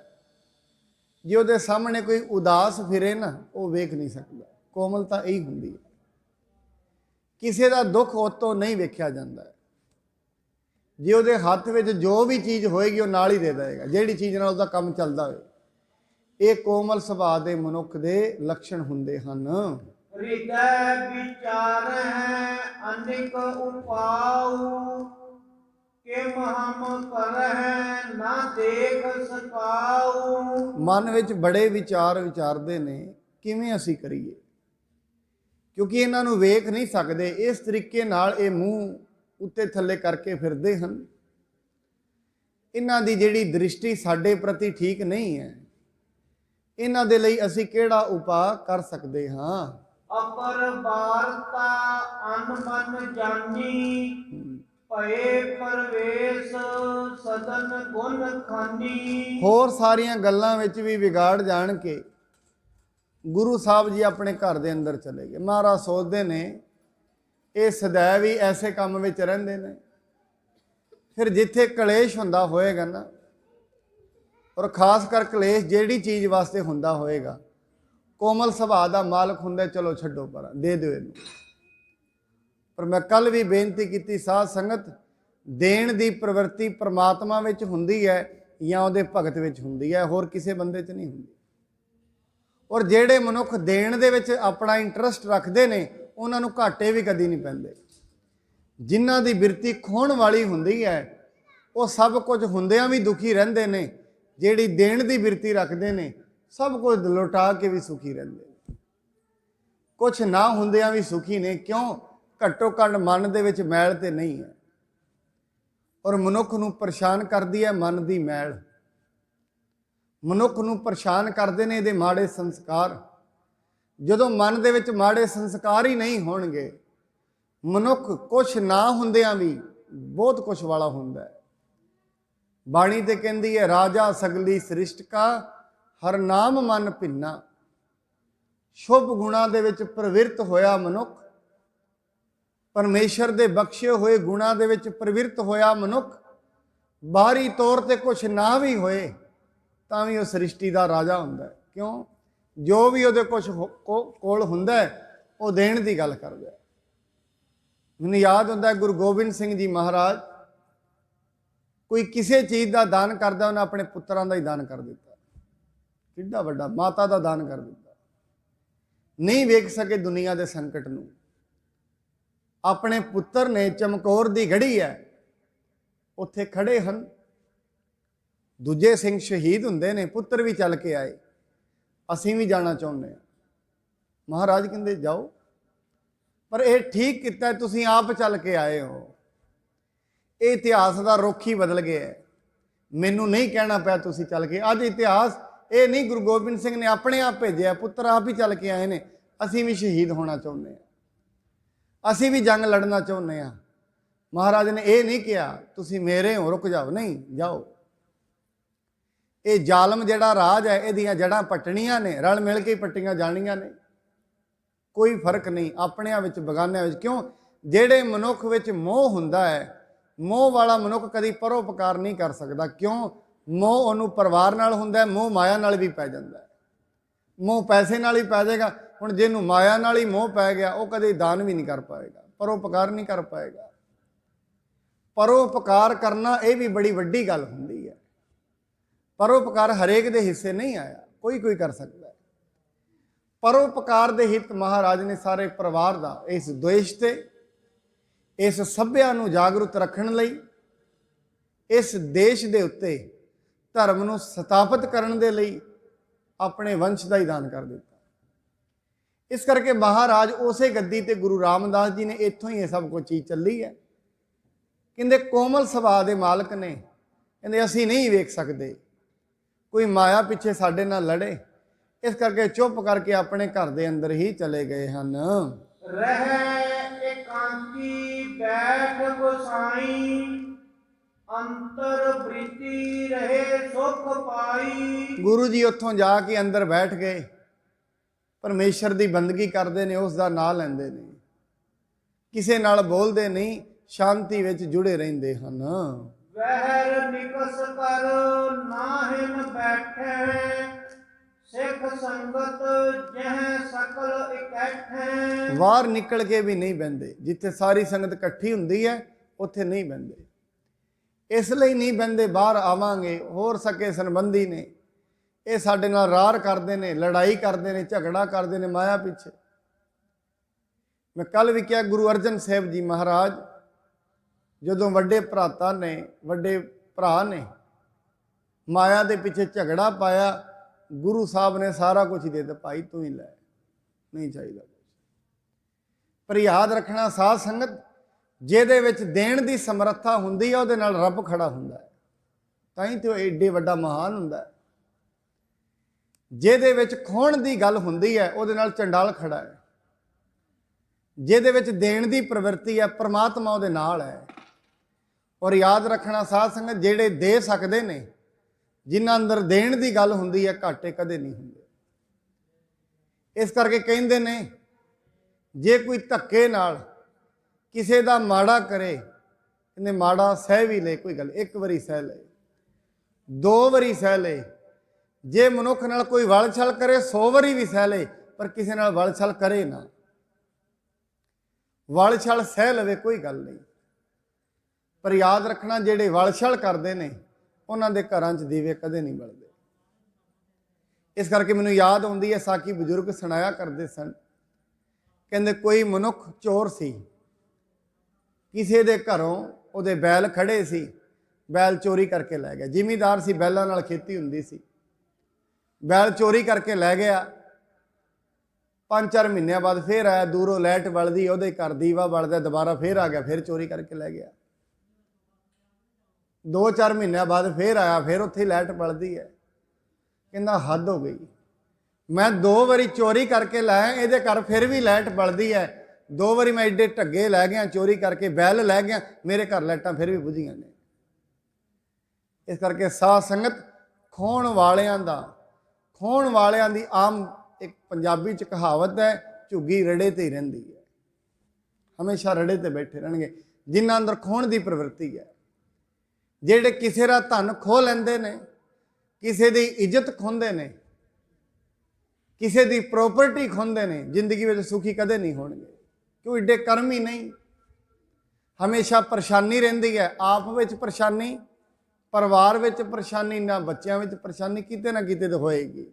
ਜੇ ਉਹਦੇ ਸਾਹਮਣੇ ਕੋਈ ਉਦਾਸ ਫਿਰੇ ਨਾ, ਉਹ ਵੇਖ ਨਹੀਂ ਸਕਦਾ। ਕੋਮਲਤਾ ਇਹੀ ਹੁੰਦੀ ਹੈ। ਕਿਸੇ ਦਾ ਦੁੱਖ ਉਤੋਂ ਨਹੀਂ ਵੇਖਿਆ ਜਾਂਦਾ ਹੈ। ਜੇ ਉਹਦੇ ਹੱਥ ਵਿੱਚ ਜੋ ਵੀ ਚੀਜ਼ ਹੋਏਗੀ ਉਹ ਨਾਲ ਹੀ ਦੇ ਦੇਗਾ, ਜਿਹੜੀ ਚੀਜ਼ ਨਾਲ ਉਹਦਾ ਕੰਮ ਚੱਲਦਾ ਹੋਵੇ। ਇਹ ਕੋਮਲ ਸੁਭਾਅ ਦੇ ਮਨੁੱਖ ਦੇ ਲੱਛਣ ਹੁੰਦੇ ਹਨ। ਹਿਰਦੈ ਵਿਚਾਰ ਹੈ ਅਨੇਕ ਉਪਾਉ, ਕਿਮ ਹਮ ਕਰਹਿ ਨਾ ਦੇਖ ਸਕਾਉ। ਮਨ ਵਿੱਚ ਬੜੇ ਵਿਚਾਰ ਵਿਚਾਰਦੇ ਨੇ, ਕਿਵੇਂ ਅਸੀਂ ਕਰੀਏ, ਕਿਉਂਕਿ ਇਹਨਾਂ ਨੂੰ ਵੇਖ ਨਹੀਂ ਸਕਦੇ। ਇਸ ਤਰੀਕੇ ਨਾਲ ਇਹ ਮੂੰਹ ਉੱਤੇ ਥੱਲੇ ਕਰਕੇ ਫਿਰਦੇ ਹਨ। ਇਹਨਾਂ ਦੀ ਜਿਹੜੀ ਦ੍ਰਿਸ਼ਟੀ ਸਾਡੇ ਪ੍ਰਤੀ ਠੀਕ ਨਹੀਂ ਹੈ। ਇਹਨਾਂ ਦੇ ਲਈ ਅਸੀਂ ਕਿਹੜਾ ਉਪਾਅ ਕਰ ਸਕਦੇ ਹਾਂ? ਅਪਰ ਵਾਰਤਾ ਅਨਮਨ ਜਾਨੀ, ਭਏ ਪਰਵੇਸ਼ ਸਦਨ ਗੁਣ ਖਾਨੀ। ਹੋਰ ਸਾਰੀਆਂ ਗੱਲਾਂ ਵਿੱਚ ਵੀ ਵਿਗਾੜ ਜਾਣ ਕੇ ਗੁਰੂ ਸਾਹਿਬ ਜੀ ਆਪਣੇ ਘਰ ਦੇ ਅੰਦਰ ਚਲੇ ਗਏ। ਮਹਾਰਾਜ ਸੋਚਦੇ ਨੇ ਇਹ ਸदैव ਹੀ ਐਸੇ ਕੰਮ ਵਿੱਚ ਰਹਿੰਦੇ ਨੇ। ਫਿਰ ਜਿੱਥੇ ਕਲੇਸ਼ ਹੁੰਦਾ ਹੋਏਗਾ ਨਾ, ਔਰ ਖਾਸ ਕਰ ਕਲੇਸ਼ ਜਿਹੜੀ ਚੀਜ਼ ਵਾਸਤੇ ਹੁੰਦਾ ਹੋਏਗਾ, ਕੋਮਲ ਸੁਭਾਅ ਦਾ ਮਾਲਕ ਹੁੰਦਾ, ਚਲੋ ਛੱਡੋ ਪਰਾਂ, ਦੇ ਦਿਓ ਇਹਨੂੰ। ਪਰ ਮੈਂ ਕੱਲ ਵੀ ਬੇਨਤੀ ਕੀਤੀ, ਸਾਧ ਸੰਗਤ, ਦੇਣ ਦੀ ਪ੍ਰਵਿਰਤੀ ਪ੍ਰਮਾਤਮਾ ਵਿੱਚ ਹੁੰਦੀ ਹੈ ਜਾਂ ਉਹਦੇ ਭਗਤ ਵਿੱਚ ਹੁੰਦੀ ਹੈ, ਹੋਰ ਕਿਸੇ ਬੰਦੇ 'ਚ ਨਹੀਂ ਹੁੰਦੀ। ਔਰ ਜਿਹੜੇ ਮਨੁੱਖ ਦੇਣ ਦੇ ਵਿੱਚ ਆਪਣਾ ਇੰਟਰਸਟ ਰੱਖਦੇ ਨੇ, ਉਹਨਾਂ ਨੂੰ ਘਾਟੇ ਵੀ ਕਦੀ ਨਹੀਂ ਪੈਂਦੇ। ਜਿਨ੍ਹਾਂ ਦੀ ਬਿਰਤੀ ਖੋਹਣ ਵਾਲੀ ਹੁੰਦੀ ਹੈ, ਉਹ ਸਭ ਕੁਝ ਹੁੰਦਿਆਂ ਵੀ ਦੁਖੀ ਰਹਿੰਦੇ ਨੇ। ਜਿਹੜੀ ਦੇਣ ਦੀ ਬਿਰਤੀ ਰੱਖਦੇ ਨੇ, ਸਭ ਕੁਝ ਲੁਟਾ ਕੇ ਵੀ ਸੁਖੀ ਰਹਿੰਦੇ ਨੇ। ਕੁਝ ਨਾ ਹੁੰਦਿਆਂ ਵੀ ਸੁਖੀ ਨੇ। ਕਿਉਂ? ਘੱਟੋ ਘੱਟ ਮਨ ਦੇ ਵਿੱਚ ਮੈਲ ਤੇ ਨਹੀਂ ਹੈ। ਔਰ ਮਨੁੱਖ ਨੂੰ ਪਰੇਸ਼ਾਨ ਕਰਦੀ ਹੈ ਮਨ ਦੀ ਮੈਲ। ਮਨੁੱਖ ਨੂੰ ਪਰੇਸ਼ਾਨ ਕਰਦੇ ਨੇ ਇਹਦੇ ਮਾੜੇ ਸੰਸਕਾਰ। ਜਦੋਂ ਮਨ ਦੇ ਵਿੱਚ ਮਾੜੇ ਸੰਸਕਾਰ ਹੀ ਨਹੀਂ ਹੋਣਗੇ, ਮਨੁੱਖ ਕੁਛ ਨਾ ਹੁੰਦਿਆਂ ਵੀ ਬਹੁਤ ਕੁਛ ਵਾਲਾ ਹੁੰਦਾ ਹੈ। ਬਾਣੀ ਤੇ ਕਹਿੰਦੀ ਹੈ, ਰਾਜਾ ਸਗਲੀ ਸ੍ਰਿਸ਼ਟ ਕਾ ਹਰ ਨਾਮ ਮਨ ਭਿੰਨਾ। ਸ਼ੁਭ ਗੁਣਾਂ ਦੇ ਵਿੱਚ ਪ੍ਰਵਿਰਤ ਹੋਇਆ ਮਨੁੱਖ, ਪਰਮੇਸ਼ਰ ਦੇ ਬਖਸ਼ੇ ਹੋਏ ਗੁਣਾਂ ਦੇ ਵਿੱਚ ਪ੍ਰਵਿਰਤ ਹੋਇਆ ਮਨੁੱਖ, ਬਾਹਰੀ ਤੌਰ ਤੇ ਕੁਛ ਨਾ ਵੀ ਹੋਏ ਤਾਂ ਵੀ ਉਹ ਸ੍ਰਿਸ਼ਟੀ ਦਾ ਰਾਜਾ ਹੁੰਦਾ ਹੈ। ਕਿਉਂ? ਜੋ ਵੀ ਉਹਦੇ ਕੁਛ ਕੋਲ ਹੁੰਦਾ ਹੈ, ਉਹ ਦੇਣ ਦੀ ਗੱਲ ਕਰਦਾ ਹੈ। ਮੈਨੂੰ ਯਾਦ ਹੁੰਦਾ ਗੁਰੂ ਗੋਬਿੰਦ ਸਿੰਘ ਜੀ ਮਹਾਰਾਜ ਕੋਈ ਕਿਸੇ ਚੀਜ਼ ਦਾ ਦਾਨ ਕਰਦਾ, ਉਹਨੇ ਆਪਣੇ ਪੁੱਤਰਾਂ ਦਾ ਹੀ ਦਾਨ ਕਰ ਦਿੱਤਾ। ਕਿੱਡਾ ਵੱਡਾ! ਮਾਤਾ ਦਾ ਦਾਨ ਕਰ ਦਿੱਤਾ। ਨਹੀਂ ਵੇਖ ਸਕੇ ਦੁਨੀਆ ਦੇ ਸੰਕਟ ਨੂੰ। ਆਪਣੇ ਪੁੱਤਰ ਨੇ, ਚਮਕੌਰ ਦੀ ਗੜੀ ਹੈ, ਉੱਥੇ ਖੜੇ ਹਨ। ਦੂਜੇ ਸਿੰਘ ਸ਼ਹੀਦ ਹੁੰਦੇ ਨੇ, ਪੁੱਤਰ ਵੀ ਚੱਲ ਕੇ ਆਏ। ਅਸੀਂ ਵੀ ਜਾਣਾ ਚਾਹੁੰਦੇ ਹਾਂ। ਮਹਾਰਾਜ ਕਹਿੰਦੇ ਜਾਓ, ਪਰ ਇਹ ਠੀਕ ਕੀਤਾ ਤੁਸੀਂ ਆਪ ਚੱਲ ਕੇ ਆਏ ਹੋ। ਇਹ ਇਤਿਹਾਸ ਦਾ ਰੁੱਖ ਹੀ ਬਦਲ ਗਿਆ ਹੈ। ਮੈਨੂੰ ਨਹੀਂ ਕਹਿਣਾ ਪਿਆ ਤੁਸੀਂ ਚੱਲ ਕੇ। ਅੱਜ ਇਤਿਹਾਸ ਇਹ ਨਹੀਂ, ਗੁਰੂ ਗੋਬਿੰਦ ਸਿੰਘ ਨੇ ਆਪਣੇ ਆਪ ਭੇਜਿਆ, ਪੁੱਤਰ ਆਪ ਹੀ ਚੱਲ ਕੇ ਆਏ ਨੇ। ਅਸੀਂ ਵੀ ਸ਼ਹੀਦ ਹੋਣਾ ਚਾਹੁੰਦੇ ਹਾਂ, ਅਸੀਂ ਵੀ ਜੰਗ ਲੜਨਾ ਚਾਹੁੰਦੇ ਹਾਂ। ਮਹਾਰਾਜ ਨੇ ਇਹ ਨਹੀਂ ਕਿਹਾ ਤੁਸੀਂ ਮੇਰੇ ਹੋ, ਰੁਕ ਜਾਓ। ਨਹੀਂ, ਜਾਓ। ਇਹ ਜ਼ਾਲਮ ਜਿਹੜਾ ਰਾਜ ਹੈ, ਇਹਦੀਆਂ ਜੜ੍ਹਾਂ ਪੱਟਣੀਆਂ ਨੇ, ਰਲ ਮਿਲ ਕੇ ਪੱਟੀਆਂ ਜਾਣੀਆਂ ਨੇ। ਕੋਈ ਫਰਕ ਨਹੀਂ ਆਪਣਿਆਂ ਵਿੱਚ ਬਗਾਨਿਆਂ ਵਿੱਚ। ਕਿਉਂ? ਜਿਹੜੇ ਮਨੁੱਖ ਵਿੱਚ ਮੋਹ ਹੁੰਦਾ ਹੈ, ਮੋਹ ਵਾਲਾ ਮਨੁੱਖ ਕਦੀ ਪਰਉਪਕਾਰ ਨਹੀਂ ਕਰ ਸਕਦਾ। ਕਿਉਂ? ਮੋਹ ਉਹਨੂੰ ਪਰਿਵਾਰ ਨਾਲ ਹੁੰਦਾ ਹੈ, ਮੋਹ ਮਾਇਆ ਨਾਲ ਵੀ ਪੈ ਜਾਂਦਾ ਹੈ। ਮੋਹ ਪੈਸੇ ਨਾਲ ਹੀ ਪੈ ਜਾਏਗਾ। ਹੁਣ ਜਿਹਨੂੰ ਮਾਇਆ ਨਾਲ ਹੀ ਮੋਹ ਪੈ ਗਿਆ, ਉਹ ਕਦੇ ਦਾਨ ਵੀ ਨਹੀਂ ਕਰ ਪਾਏਗਾ, ਪਰਉਪਕਾਰ ਨਹੀਂ ਕਰ ਪਾਏਗਾ। ਪਰਉਪਕਾਰ ਕਰਨਾ ਇਹ ਵੀ ਬੜੀ ਵੱਡੀ ਗੱਲ ਹੁੰਦੀ ਹੈ। ਪਰਉਪਕਾਰ ਹਰੇਕ ਦੇ ਹਿੱਸੇ ਨਹੀਂ ਆਇਆ, ਕੋਈ ਕੋਈ ਕਰ ਸਕਦਾ ਹੈ। ਪਰਉਪਕਾਰ ਦੇ ਹਿੱਤ ਮਹਾਰਾਜ ਨੇ ਸਾਰੇ ਪਰਿਵਾਰ ਦਾ ਇਸ ਦੇਸ਼ ਤੇ, ਇਸ ਸੱਭਿਆ ਨੂੰ ਜਾਗਰੂਕ ਰੱਖਣ ਲਈ, ਇਸ ਦੇਸ਼ ਦੇ ਉੱਤੇ ਧਰਮ ਨੂੰ ਸਥਾਪਿਤ ਕਰਨ ਦੇ ਲਈ ਆਪਣੇ ਵੰਸ਼ ਦਾ ਹੀ ਦਾਨ ਕਰ ਦਿੱਤਾ। ਇਸ ਕਰਕੇ ਮਹਾਰਾਜ ਉਸੇ ਗੱਦੀ ਤੇ ਗੁਰੂ ਰਾਮਦਾਸ ਜੀ ਨੇ ਇੱਥੋਂ ਹੀ ਇਹ ਸਭ ਕੁਝ ਚੀਜ਼ ਚੱਲੀ ਹੈ। ਕਹਿੰਦੇ ਕੋਮਲ ਸੁਭਾਅ ਦੇ ਮਾਲਕ ਨੇ, ਕਹਿੰਦੇ ਅਸੀਂ ਨਹੀਂ ਵੇਖ ਸਕਦੇ, ਕੋਈ ਮਾਇਆ ਪਿੱਛੇ ਸਾਡੇ ਨਾਲ ਲੜੇ, ਇਸ ਕਰਕੇ ਚੁੱਪ ਕਰਕੇ ਆਪਣੇ ਘਰ ਦੇ ਅੰਦਰ ਹੀ ਚਲੇ ਗਏ ਹਨ। ਰਹਿ ਇਕਾਂਤੀ ਬੈਠ ਗੁਸਾਈ, ਅੰਤਰ ਬ੍ਰਿਤੀ ਰਹੇ ਸੁਖ ਪਾਈ। ਗੁਰੂ ਜੀ ਉੱਥੋਂ ਜਾ ਕੇ ਅੰਦਰ ਬੈਠ ਗਏ, ਪਰਮੇਸ਼ਰ ਦੀ ਬੰਦਗੀ ਕਰਦੇ ਨੇ, ਉਸ ਦਾ ਨਾਂ ਲੈਂਦੇ ਨੇ, ਕਿਸੇ ਨਾਲ ਬੋਲਦੇ ਨਹੀਂ, ਸ਼ਾਂਤੀ ਵਿੱਚ ਜੁੜੇ ਰਹਿੰਦੇ ਹਨ। ਵਹਿਰ ਨਿਕਸ ਕਰ ਨਾਹਿਨ ਬੈਠੇ, ਸਿੱਖ ਸੰਗਤ ਜਹ ਸਕਲ ਇਕੱਠੇ। ਬਾਹਰ ਨਿਕਲ ਕੇ ਵੀ ਨਹੀਂ ਬਹਿੰਦੇ, ਜਿੱਥੇ ਸਾਰੀ ਸੰਗਤ ਇਕੱਠੀ ਹੁੰਦੀ ਹੈ ਉੱਥੇ ਨਹੀਂ ਬਹਿੰਦੇ। ਇਸ ਲਈ ਨਹੀਂ ਬਹਿੰਦੇ, ਬਾਹਰ ਆਵਾਂਗੇ ਹੋਰ ਸਕੇ ਸੰਬੰਧੀ ਨੇ, ਇਹ ਸਾਡੇ ਨਾਲ ਰਾਰ ਕਰਦੇ ਨੇ, ਲੜਾਈ ਕਰਦੇ ਨੇ, ਝਗੜਾ ਕਰਦੇ ਨੇ ਮਾਇਆ ਪਿੱਛੇ। ਮੈਂ ਕੱਲ ਵੀ ਕਿਹਾ, ਗੁਰੂ ਅਰਜਨ ਸਾਹਿਬ ਜੀ ਮਹਾਰਾਜ ਜਦੋਂ ਵੱਡੇ ਭਰਾਤਾ ਨੇ, ਵੱਡੇ ਭਰਾ ਨੇ ਮਾਇਆ ਦੇ ਪਿੱਛੇ ਝਗੜਾ ਪਾਇਆ, ਗੁਰੂ ਸਾਹਿਬ ਨੇ ਸਾਰਾ ਕੁਝ ਦੇ ਦਿੱਤਾ, ਭਾਈ ਤੂੰ ਹੀ ਲੈ, ਨਹੀਂ ਚਾਹੀਦਾ ਕੁਝ। ਪਰ ਯਾਦ ਰੱਖਣਾ, ਸਾਧ ਸੰਗਤ ਜਿਹਦੇ ਵਿੱਚ ਦੇਣ ਦੀ ਸਮਰੱਥਾ ਹੁੰਦੀ ਹੈ ਉਹਦੇ ਨਾਲ ਰੱਬ ਖੜਾ ਹੁੰਦਾ ਹੈ, ਤਾਂ ਹੀ ਤੇ ਉਹ ਏਡੇ ਵੱਡਾ ਮਹਾਨ ਹੁੰਦਾ ਹੈ। ਜਿਹਦੇ ਵਿੱਚ ਖੋਣ ਦੀ ਗੱਲ ਹੁੰਦੀ ਹੈ ਉਹਦੇ ਨਾਲ ਚੰਡਾਲ ਖੜਾ ਹੈ। ਜਿਹਦੇ ਵਿੱਚ ਦੇਣ ਦੀ ਪ੍ਰਵਿਰਤੀ ਹੈ, ਪ੍ਰਮਾਤਮਾ ਉਹਦੇ ਨਾਲ ਹੈ। ਔਰ ਯਾਦ ਰੱਖਣਾ ਸਾਧ ਸੰਗਤ, ਜਿਹੜੇ ਦੇ ਸਕਦੇ ਨੇ, ਜਿਨ੍ਹਾਂ ਅੰਦਰ ਦੇਣ ਦੀ ਗੱਲ ਹੁੰਦੀ ਹੈ, ਘਾਟੇ ਕਦੇ ਨਹੀਂ ਹੁੰਦੇ। ਇਸ ਕਰਕੇ ਕਹਿੰਦੇ ਨੇ, ਜੇ ਕੋਈ ਧੱਕੇ ਨਾਲ ਕਿਸੇ ਦਾ ਮਾੜਾ ਕਰੇ, ਕਹਿੰਦੇ ਮਾੜਾ ਸਹਿ ਵੀ ਲੈ, ਕੋਈ ਗੱਲ ਇੱਕ ਵਾਰੀ ਸਹਿ ਲੈ, 2 ਵਾਰੀ ਸਹਿ ਲੈ। ਜੇ ਮਨੁੱਖ ਨਾਲ ਕੋਈ ਵਲ ਛਲ ਕਰੇ 100 ਵਾਰੀ ਵੀ ਸਹਿ ਲੈ, ਪਰ ਕਿਸੇ ਨਾਲ ਵਲ ਛਲ ਕਰੇ ਨਾ। ਵਲ ਛਲ ਸਹਿ ਲਵੇ, ਕੋਈ ਗੱਲ ਨਹੀਂ, ਪਰ ਯਾਦ ਰੱਖਣਾ, ਜਿਹੜੇ ਵਲ ਛਲ ਕਰਦੇ ਨੇ ਉਹਨਾਂ ਦੇ ਘਰਾਂ 'ਚ ਦੀਵੇ ਕਦੇ ਨਹੀਂ ਬਲਦੇ। ਇਸ ਕਰਕੇ ਮੈਨੂੰ ਯਾਦ ਆਉਂਦੀ ਹੈ, ਸਾਕੀ ਬਜ਼ੁਰਗ ਸੁਣਾਇਆ ਕਰਦੇ ਸਨ, ਕਹਿੰਦੇ ਕੋਈ ਮਨੁੱਖ ਚੋਰ ਸੀ, ਕਿਸੇ ਦੇ ਘਰੋਂ ਉਹਦੇ ਬੈਲ ਖੜੇ ਸੀ, ਬੈਲ ਚੋਰੀ ਕਰਕੇ ਲੈ ਗਿਆ। ਜ਼ਿਮੀਂਦਾਰ ਸੀ, ਬੈਲਾਂ ਨਾਲ ਖੇਤੀ ਹੁੰਦੀ ਸੀ, ਬੈਲ ਚੋਰੀ ਕਰਕੇ ਲੈ ਗਿਆ। 5-4 ਮਹੀਨਿਆਂ ਬਾਅਦ ਫੇਰ ਆਇਆ, ਦੂਰੋਂ ਲਾਈਟ ਬਲਦੀ, ਉਹਦੇ ਘਰ ਦੀਵਾ ਬਲਦਾ, ਦੁਬਾਰਾ ਫੇਰ ਆ ਗਿਆ, ਫੇਰ ਚੋਰੀ ਕਰਕੇ ਲੈ ਗਿਆ। 2-4 ਮਹੀਨਿਆਂ ਬਾਅਦ ਫੇਰ ਆਇਆ, ਫੇਰ ਉੱਥੇ ਲਾਈਟ ਬਲਦੀ ਹੈ। ਕਹਿੰਦਾ ਹੱਦ ਹੋ ਗਈ, ਮੈਂ 2 ਵਾਰੀ ਚੋਰੀ ਕਰਕੇ ਲਾਇਆ, ਇਹਦੇ ਘਰ ਫਿਰ ਵੀ ਲਾਈਟ ਬਲਦੀ ਹੈ। 2 ਵਾਰੀ ਮੈਂ ਏਡੇ ਢੱਗੇ ਲੈ ਗਿਆ, ਚੋਰੀ ਕਰਕੇ ਬੈਲ ਲੈ ਗਿਆ, ਮੇਰੇ ਘਰ ਲਾਈਟਾਂ ਫਿਰ ਵੀ ਬੁਝੀਆਂ ਨੇ। ਇਸ ਕਰਕੇ ਸਾਧ ਸੰਗਤ, ਖੋਣ ਵਾਲਿਆਂ ਦੀ ਆਮ ਇੱਕ ਪੰਜਾਬੀ 'ਚ ਕਹਾਵਤ ਹੈ, ਝੁੱਗੀ ਰੜੇ ਤੇ ਹੀ ਰਹਿੰਦੀ ਹੈ। ਹਮੇਸ਼ਾ ਰੜੇ ਤੇ ਬੈਠੇ ਰਹਿਣਗੇ ਜਿਨ੍ਹਾਂ ਅੰਦਰ ਖੋਣ ਦੀ ਪ੍ਰਵਿਰਤੀ ਹੈ। ਜਿਹੜੇ ਕਿਸੇ ਦਾ ਧਨ ਖੋਹ ਲੈਂਦੇ ਨੇ, ਕਿਸੇ ਦੀ ਇੱਜ਼ਤ ਖੋਹਦੇ ਨੇ, ਕਿਸੇ ਦੀ ਪ੍ਰੋਪਰਟੀ ਖੋਹਦੇ ਨੇ, ਜ਼ਿੰਦਗੀ ਵਿੱਚ ਸੁਖੀ ਕਦੇ ਨਹੀਂ ਹੋਣਗੇ, ਕਿਉਂ ਏਡੇ ਕਰਮ ਹੀ ਨਹੀਂ। ਹਮੇਸ਼ਾ ਪਰੇਸ਼ਾਨੀ ਰਹਿੰਦੀ ਹੈ, ਆਪ ਵਿੱਚ ਪਰੇਸ਼ਾਨੀ, ਪਰਿਵਾਰ ਵਿੱਚ ਪਰੇਸ਼ਾਨੀ, ਨਾ ਬੱਚਿਆਂ ਵਿੱਚ ਪਰੇਸ਼ਾਨੀ, ਕਿਤੇ ਨਾ ਕਿਤੇ ਤਾਂ ਹੋਏਗੀ।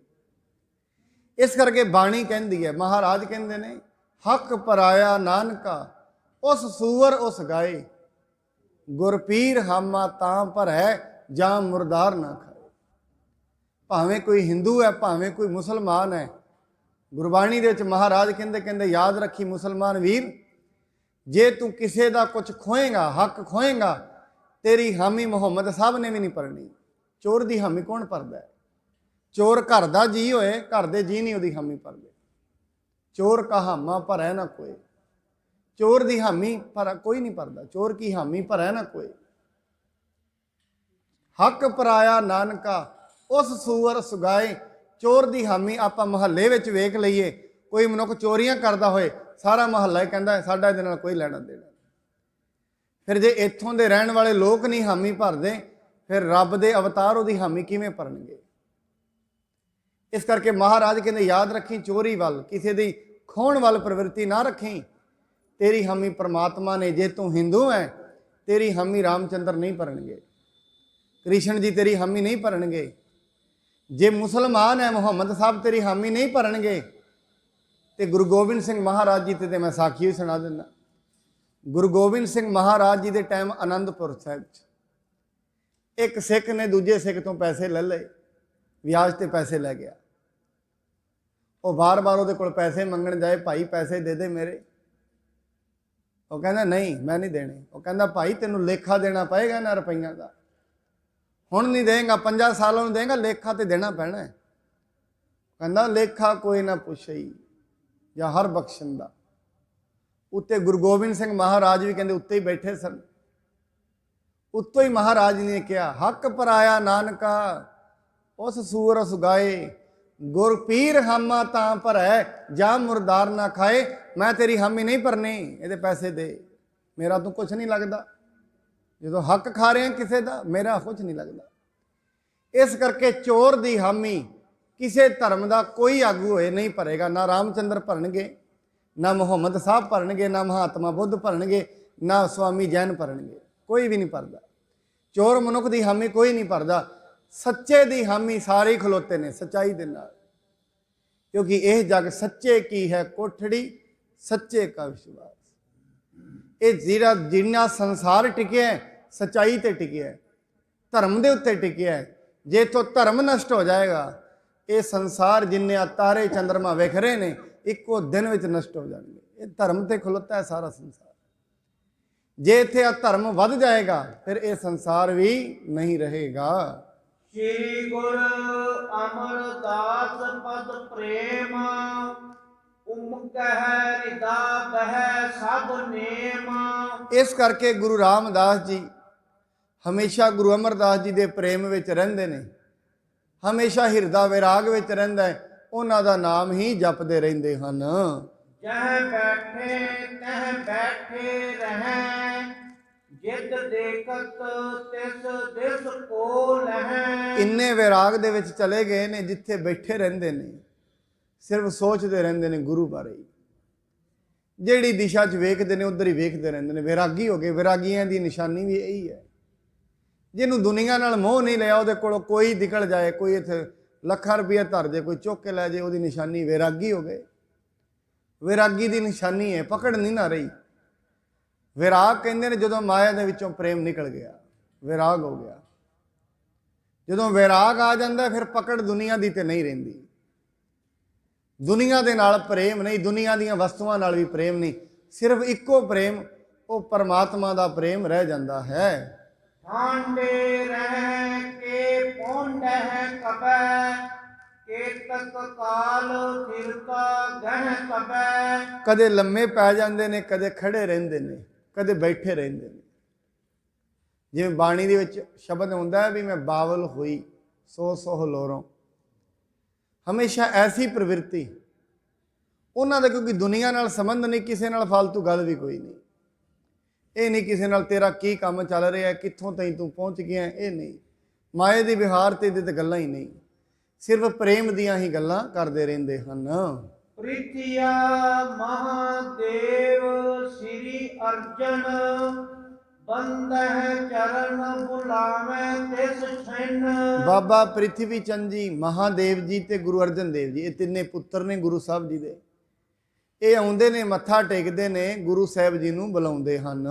ਇਸ ਕਰਕੇ ਬਾਣੀ ਕਹਿੰਦੀ ਹੈ, ਮਹਾਰਾਜ ਕਹਿੰਦੇ ਨੇ, ਹੱਕ ਪਰਾਇਆ ਨਾਨਕਾ ਉਸ ਸੂਰ ਉਸ ਗਾਏ, ਗੁਰਪੀਰ ਹਾਮਾ ਤਾਂ ਭਰੈ ਜਾਂ ਮੁਰਦਾਰ ਨਾ ਖਾਏ। ਭਾਵੇਂ ਕੋਈ ਹਿੰਦੂ ਹੈ, ਭਾਵੇਂ ਕੋਈ ਮੁਸਲਮਾਨ ਹੈ, ਗੁਰਬਾਣੀ ਦੇ ਵਿੱਚ ਮਹਾਰਾਜ ਕਹਿੰਦੇ ਯਾਦ ਰੱਖੀ ਮੁਸਲਮਾਨ ਵੀਰ, ਜੇ ਤੂੰ ਕਿਸੇ ਦਾ ਕੁਝ ਖੋਏਗਾ, ਹੱਕ ਖੋਏਗਾ, ਤੇਰੀ ਹਾਮੀ ਮੁਹੰਮਦ ਸਾਹਿਬ ਨੇ ਵੀ ਨਹੀਂ ਭਰਨੀ। ਚੋਰ ਦੀ ਹਾਮੀ ਕੌਣ ਭਰਦਾ ਹੈ? ਚੋਰ ਘਰ ਦਾ ਜੀ ਹੋਏ, ਘਰ ਦੇ ਜੀ ਨਹੀਂ ਉਹਦੀ ਹਾਮੀ ਭਰਦੇ। ਚੋਰ ਕਾ ਹਾਮਾ ਭਰੈ ਨਾ ਕੋਈ, ਚੋਰ ਦੀ ਹਾਮੀ ਪਰ ਕੋਈ ਨਹੀਂ ਭਰਦਾ। ਚੋਰ ਕੀ ਹਾਮੀ ਭਰੈ ਨਾ ਕੋਈ। ਹੱਕ ਪਰਾਇਆ ਨਾਨਕਾ ਉਸ ਸੂਰ ਸੁਗਾਏ। ਚੋਰ ਦੀ ਹਾਮੀ ਆਪਾਂ ਮੁਹੱਲੇ ਵਿੱਚ ਵੇਖ ਲਈਏ, ਕੋਈ ਮਨੁੱਖ ਚੋਰੀਆਂ ਕਰਦਾ ਹੋਏ, ਸਾਰਾ ਮੁਹੱਲਾ ਹੀ ਕਹਿੰਦਾ ਸਾਡਾ ਇਹਦੇ ਨਾਲ ਕੋਈ ਲੈਣਾ ਦੇਣਾ। ਫਿਰ ਜੇ ਇੱਥੋਂ ਦੇ ਰਹਿਣ ਵਾਲੇ ਲੋਕ ਨਹੀਂ ਹਾਮੀ ਭਰਦੇ, ਫਿਰ ਰੱਬ ਦੇ ਅਵਤਾਰ ਉਹਦੀ ਹਾਮੀ ਕਿਵੇਂ ਭਰਨਗੇ? ਇਸ ਕਰਕੇ ਮਹਾਰਾਜ ਕਹਿੰਦੇ ਯਾਦ ਰੱਖੀ, ਚੋਰੀ ਵੱਲ, ਕਿਸੇ ਦੀ ਖੋਹਣ ਵੱਲ ਪ੍ਰਵਿਰਤੀ ਨਾ ਰੱਖੀ। ਤੇਰੀ ਹਾਮੀ ਪ੍ਰਮਾਤਮਾ ਨੇ। ਜੇ ਤੂੰ ਹਿੰਦੂ ਹੈ, ਤੇਰੀ ਹਾਮੀ ਰਾਮਚੰਦਰ ਨਹੀਂ ਭਰਨਗੇ, ਕ੍ਰਿਸ਼ਨ ਜੀ ਤੇਰੀ ਹਾਮੀ ਨਹੀਂ ਭਰਨਗੇ। ਜੇ ਮੁਸਲਮਾਨ ਹੈ, ਮੁਹੰਮਦ ਸਾਹਿਬ ਤੇਰੀ ਹਾਮੀ ਨਹੀਂ ਭਰਨਗੇ। ਤੇ ਗੁਰੂ ਗੋਬਿੰਦ ਸਿੰਘ ਮਹਾਰਾਜ ਜੀ ਤੇ ਮੈਂ ਸਾਖੀ ਸੁਣਾ ਦਿੰਦਾ। ਗੁਰੂ ਗੋਬਿੰਦ ਸਿੰਘ ਮਹਾਰਾਜ ਜੀ ਦੇ ਟਾਈਮ ਆਨੰਦਪੁਰ ਸਾਹਿਬ 'ਚ ਇੱਕ ਸਿੱਖ ਨੇ ਦੂਜੇ ਸਿੱਖ ਤੋਂ ਪੈਸੇ ਲੈ ਲਏ, ਵਿਆਜ ਤੇ ਪੈਸੇ ਲੈ ਗਿਆ। ਉਹ ਵਾਰ-ਵਾਰ ਉਹਦੇ ਕੋਲ ਪੈਸੇ ਮੰਗਣ ਜਾਏ, ਭਾਈ ਪੈਸੇ ਦੇ ਦੇ ਮੇਰੇ। ਉਹ ਕਹਿੰਦਾ ਨਹੀਂ, ਮੈਂ ਨਹੀਂ ਦੇਣੇ। ਉਹ ਕਹਿੰਦਾ ਭਾਈ ਤੈਨੂੰ ਲੇਖਾ ਦੇਣਾ ਪਏਗਾ ਨਾ ਰੁਪਈਆਂ ਦਾ। ਹੁਣ ਨਹੀਂ ਦੇਂਗਾ, 5 ਸਾਲਾਂ ਨੂੰ ਦੇਂਗਾ, ਲੇਖਾ ਤੇ ਦੇਣਾ ਪੈਣਾ ਹੈ। ਕਹਿੰਦਾ ਲੇਖਾ ਕੋਈ ਨਾ ਪੁੱਛਈ ਜਾਂ ਹਰ ਬਖਸ਼ਣ ਦਾ। ਉੱਤੇ ਗੁਰੂ ਗੋਬਿੰਦ ਸਿੰਘ ਮਹਾਰਾਜ ਵੀ ਕਹਿੰਦੇ ਉੱਤੇ ਹੀ ਬੈਠੇ ਸਨ। ਉੱਤੋਂ ਹੀ ਮਹਾਰਾਜ ਨੇ ਕਿਹਾ, ਹੱਕ ਪਰਾਇਆ ਨਾਨਕਾ ਉਸ ਸੂਰ ਸੁਗਾਏ, ਗੁਰ ਪੀਰ ਹਾਮਾ ਤਾਂ ਭਰੈ, ਜਾਂ ਮੁਰਦਾਰ ਨਾ ਖਾਏ। ਮੈਂ ਤੇਰੀ ਹਾਮੀ ਨਹੀਂ ਭਰਨੀ, ਇਹਦੇ ਪੈਸੇ ਦੇ, ਮੇਰਾ ਤੂੰ ਕੁਛ ਨਹੀਂ ਲੱਗਦਾ। ਜਦੋਂ ਹੱਕ ਖਾ ਰਹੇ ਕਿਸੇ ਦਾ, ਮੇਰਾ ਕੁਛ ਨਹੀਂ ਲੱਗਦਾ। ਇਸ ਕਰਕੇ ਚੋਰ ਦੀ ਹਾਮੀ ਕਿਸੇ ਧਰਮ ਦਾ ਕੋਈ ਆਗੂ ਹੋਏ ਨਹੀਂ ਭਰੇਗਾ। ਨਾ ਰਾਮਚੰਦਰ ਭਰਨਗੇ, ਨਾ ਮੁਹੰਮਦ ਸਾਹਿਬ ਭਰਨਗੇ, ਨਾ ਮਹਾਤਮਾ ਬੁੱਧ ਭਰਨਗੇ, ਨਾ ਸਵਾਮੀ ਜੈਨ ਭਰਨਗੇ, ਕੋਈ ਵੀ ਨਹੀਂ ਭਰਦਾ। ਚੋਰ ਮਨੁੱਖ ਦੀ ਹਾਮੀ ਕੋਈ ਨਹੀਂ ਭਰਦਾ। ਸੱਚੇ ਦੀ ਹਾਮੀ ਸਾਰੇ ਖਲੋਤੇ ਨੇ ਸੱਚਾਈ ਦੇ ਨਾਲ, ਕਿਉਂਕਿ ਇਹ ਜਗ ਸੱਚੇ ਕੀ ਹੈ ਕੋਠੜੀ, ਸੱਚੇ ਕਾ ਵਿਸ਼ਵਾਸ। ਇਹ ਜਿਹੜਾ ਜਿੰਨਾ ਸੰਸਾਰ ਟਿਕਿਆ ਸੱਚਾਈ ਤੇ ਟਿਕਿਆ, ਧਰਮ ਦੇ ਉੱਤੇ ਟਿਕਿਆ। ਜੇ ਇੱਥੋਂ ਧਰਮ ਨਸ਼ਟ ਹੋ ਜਾਏਗਾ, ਇਹ ਸੰਸਾਰ ਜਿੰਨੇ ਆ ਤਾਰੇ ਚੰਦਰਮਾ ਵੇਖ ਰਹੇ ਨੇ ਇੱਕੋ ਦਿਨ ਵਿੱਚ ਨਸ਼ਟ ਹੋ ਜਾਣਗੇ। ਇਹ ਧਰਮ ਤੇ ਖਲੋਤਾ ਹੈ ਸਾਰਾ ਸੰਸਾਰ। ਜੇ ਇੱਥੇ ਆ ਧਰਮ ਵੱਧ ਜਾਏਗਾ, ਫਿਰ ਇਹ ਸੰਸਾਰ ਵੀ ਨਹੀਂ ਰਹੇਗਾ। ਸ੍ਰੀ ਗੁਰ ਅਮਰਦਾਸ ਪਦ ਪ੍ਰੇਮ, ਉਮਕਹਿ ਰਿਦਾ ਬਹਿ ਸਭ ਨੇਮ। ਇਸ ਕਰਕੇ ਗੁਰੂ ਰਾਮਦਾਸ ਜੀ ਹਮੇਸ਼ਾ ਗੁਰੂ ਅਮਰਦਾਸ ਜੀ ਦੇ ਪ੍ਰੇਮ ਵਿੱਚ ਰਹਿੰਦੇ ਨੇ, ਹਮੇਸ਼ਾ ਹਿਰਦਾ ਵਿਰਾਗ ਵਿੱਚ ਰਹਿੰਦਾ ਹੈ। ਉਹਨਾਂ ਦਾ ਨਾਮ ਹੀ ਜਪਦੇ ਰਹਿੰਦੇ ਹਨ। ਜਹ ਬੈਠੇ ਤਹ ਬੈਠੇ ਰਹੈ, ਜਿਤ ਦੇਖਤ ਤਿਸ ਦਿਸ ਕੋ ਲਹੈ। ਇੰਨੇ ਵਿਰਾਗ ਦੇ ਵਿੱਚ ਚਲੇ ਗਏ ਨੇ, ਜਿੱਥੇ ਬੈਠੇ ਰਹਿੰਦੇ ਨੇ ਸਿਰਫ ਸੋਚਦੇ ਰਹਿੰਦੇ ਨੇ ਗੁਰੂ ਬਾਰੇ। ਜਿਹੜੀ ਦਿਸ਼ਾ 'ਚ ਵੇਖਦੇ ਨੇ ਉਧਰ ਹੀ ਵੇਖਦੇ ਰਹਿੰਦੇ ਨੇ, ਵਿਰਾਗੀ ਹੋ ਗਏ। ਵਿਰਾਗੀਆਂ ਦੀ ਨਿਸ਼ਾਨੀ ਵੀ ਇਹੀ ਹੈ। ਜਿਹਨੂੰ ਦੁਨੀਆ ਨਾਲ ਮੋਹ ਨਹੀਂ ਲਿਆ, ਉਹਦੇ ਕੋਲੋਂ ਕੋਈ ਨਿਕਲ ਜਾਏ, ਕੋਈ ਇੱਥੇ ਲੱਖਾਂ ਰੁਪਈਆ ਧਰ ਜੇ, ਕੋਈ ਚੁੱਕ ਕੇ ਲੈ ਜੇ, ਉਹਦੀ ਨਿਸ਼ਾਨੀ ਵਿਰਾਗੀ ਹੋ ਗਏ। ਵਿਰਾਗੀ ਦੀ ਨਿਸ਼ਾਨੀ ਹੈ, ਪਕੜ ਨਹੀਂ ਨਾ ਰਹੀ। ਵਿਰਾਗ ਕਹਿੰਦੇ ਨੇ ਜਦੋਂ ਮਾਇਆ ਦੇ ਵਿੱਚੋਂ ਪ੍ਰੇਮ ਨਿਕਲ ਗਿਆ, ਵਿਰਾਗ ਹੋ ਗਿਆ। ਜਦੋਂ ਵਿਰਾਗ ਆ ਜਾਂਦਾ, ਫਿਰ ਪਕੜ ਦੁਨੀਆ ਦੀ ਤੇ ਨਹੀਂ ਰਹਿੰਦੀ। ਦੁਨੀਆ ਦੇ ਨਾਲ ਪ੍ਰੇਮ ਨਹੀਂ, ਦੁਨੀਆ ਦੀਆਂ ਵਸਤੂਆਂ ਨਾਲ ਵੀ ਪ੍ਰੇਮ ਨਹੀਂ, ਸਿਰਫ ਇੱਕੋ ਪ੍ਰੇਮ, ਉਹ ਪਰਮਾਤਮਾ ਦਾ ਪ੍ਰੇਮ ਰਹਿ ਜਾਂਦਾ ਹੈ। ਠਾਂਡੇ ਰਹਿ ਕੇ ਪੌਂਡਹਿ ਕਬੈ, ਕੇਤਕ ਕਾਲ ਫਿਰਤਾ ਗਹਿ ਕਬੈ। ਕਦੇ ਲੰਮੇ ਪੈ ਜਾਂਦੇ ਨੇ, ਕਦੇ ਖੜੇ ਰਹਿੰਦੇ ਨੇ, ਕਦੇ ਬੈਠੇ ਰਹਿੰਦੇ ਨੇ। ਜਿਵੇਂ ਬਾਣੀ ਦੇ ਵਿੱਚ ਸ਼ਬਦ ਹੁੰਦਾ ਹੈ ਵੀ ਮੈਂ ਬਾਵਲ ਹੋਈ ਸੋ ਸੋਹ ਲੋਰੋਂ। ਹਮੇਸ਼ਾ ਐਸੀ ਪ੍ਰਵਿਰਤੀ ਉਹਨਾਂ ਦਾ, ਕਿਉਂਕਿ ਦੁਨੀਆ ਨਾਲ ਸੰਬੰਧ ਨਹੀਂ, ਕਿਸੇ ਨਾਲ ਫालतू ਗੱਲ ਵੀ ਕੋਈ ਨਹੀਂ। ਇਹ ਨਹੀਂ ਕਿਸੇ ਨਾਲ ਤੇਰਾ ਕੀ ਕੰਮ ਚੱਲ ਰਿਹਾ, ਕਿੱਥੋਂ ਤਾਈਂ ਤੂੰ ਪਹੁੰਚ ਗਿਆ, ਇਹ ਨਹੀਂ। ਮਾਏ ਦੀ ਵਿਹਾਰ ਤੇ ਇਹਦੇ ਤੇ ਗੱਲਾਂ ਹੀ ਨਹੀਂ, ਸਿਰਫ ਪ੍ਰੇਮ ਦੀਆਂ ਹੀ ਗੱਲਾਂ ਕਰਦੇ ਰਹਿੰਦੇ ਹਨ। ਪ੍ਰੀਤਿਆ ਮਹਾਦੇਵ ਸ੍ਰੀ ਅਰਜਨ, ਬੰਦਹਿ ਚਰਨ ਬੁਲਾਵੇਂ ਤਿਸ ਛਿਨ। ਬਾਬਾ ਪ੍ਰਿਥਵੀ ਚੰਦ ਜੀ, ਮਹਾਦੇਵ ਜੀ ਤੇ ਗੁਰੂ ਅਰਜਨ ਦੇਵ ਜੀ, ਇਹ ਤਿੰਨੇ ਪੁੱਤਰ ਨੇ ਗੁਰੂ ਸਾਹਿਬ ਜੀ ਦੇ। ਇਹ ਆਉਂਦੇ ਨੇ, ਮੱਥਾ ਟੇਕਦੇ ਨੇ, ਗੁਰੂ ਸਾਹਿਬ ਜੀ ਨੂੰ ਬੁਲਾਉਂਦੇ ਹਨ।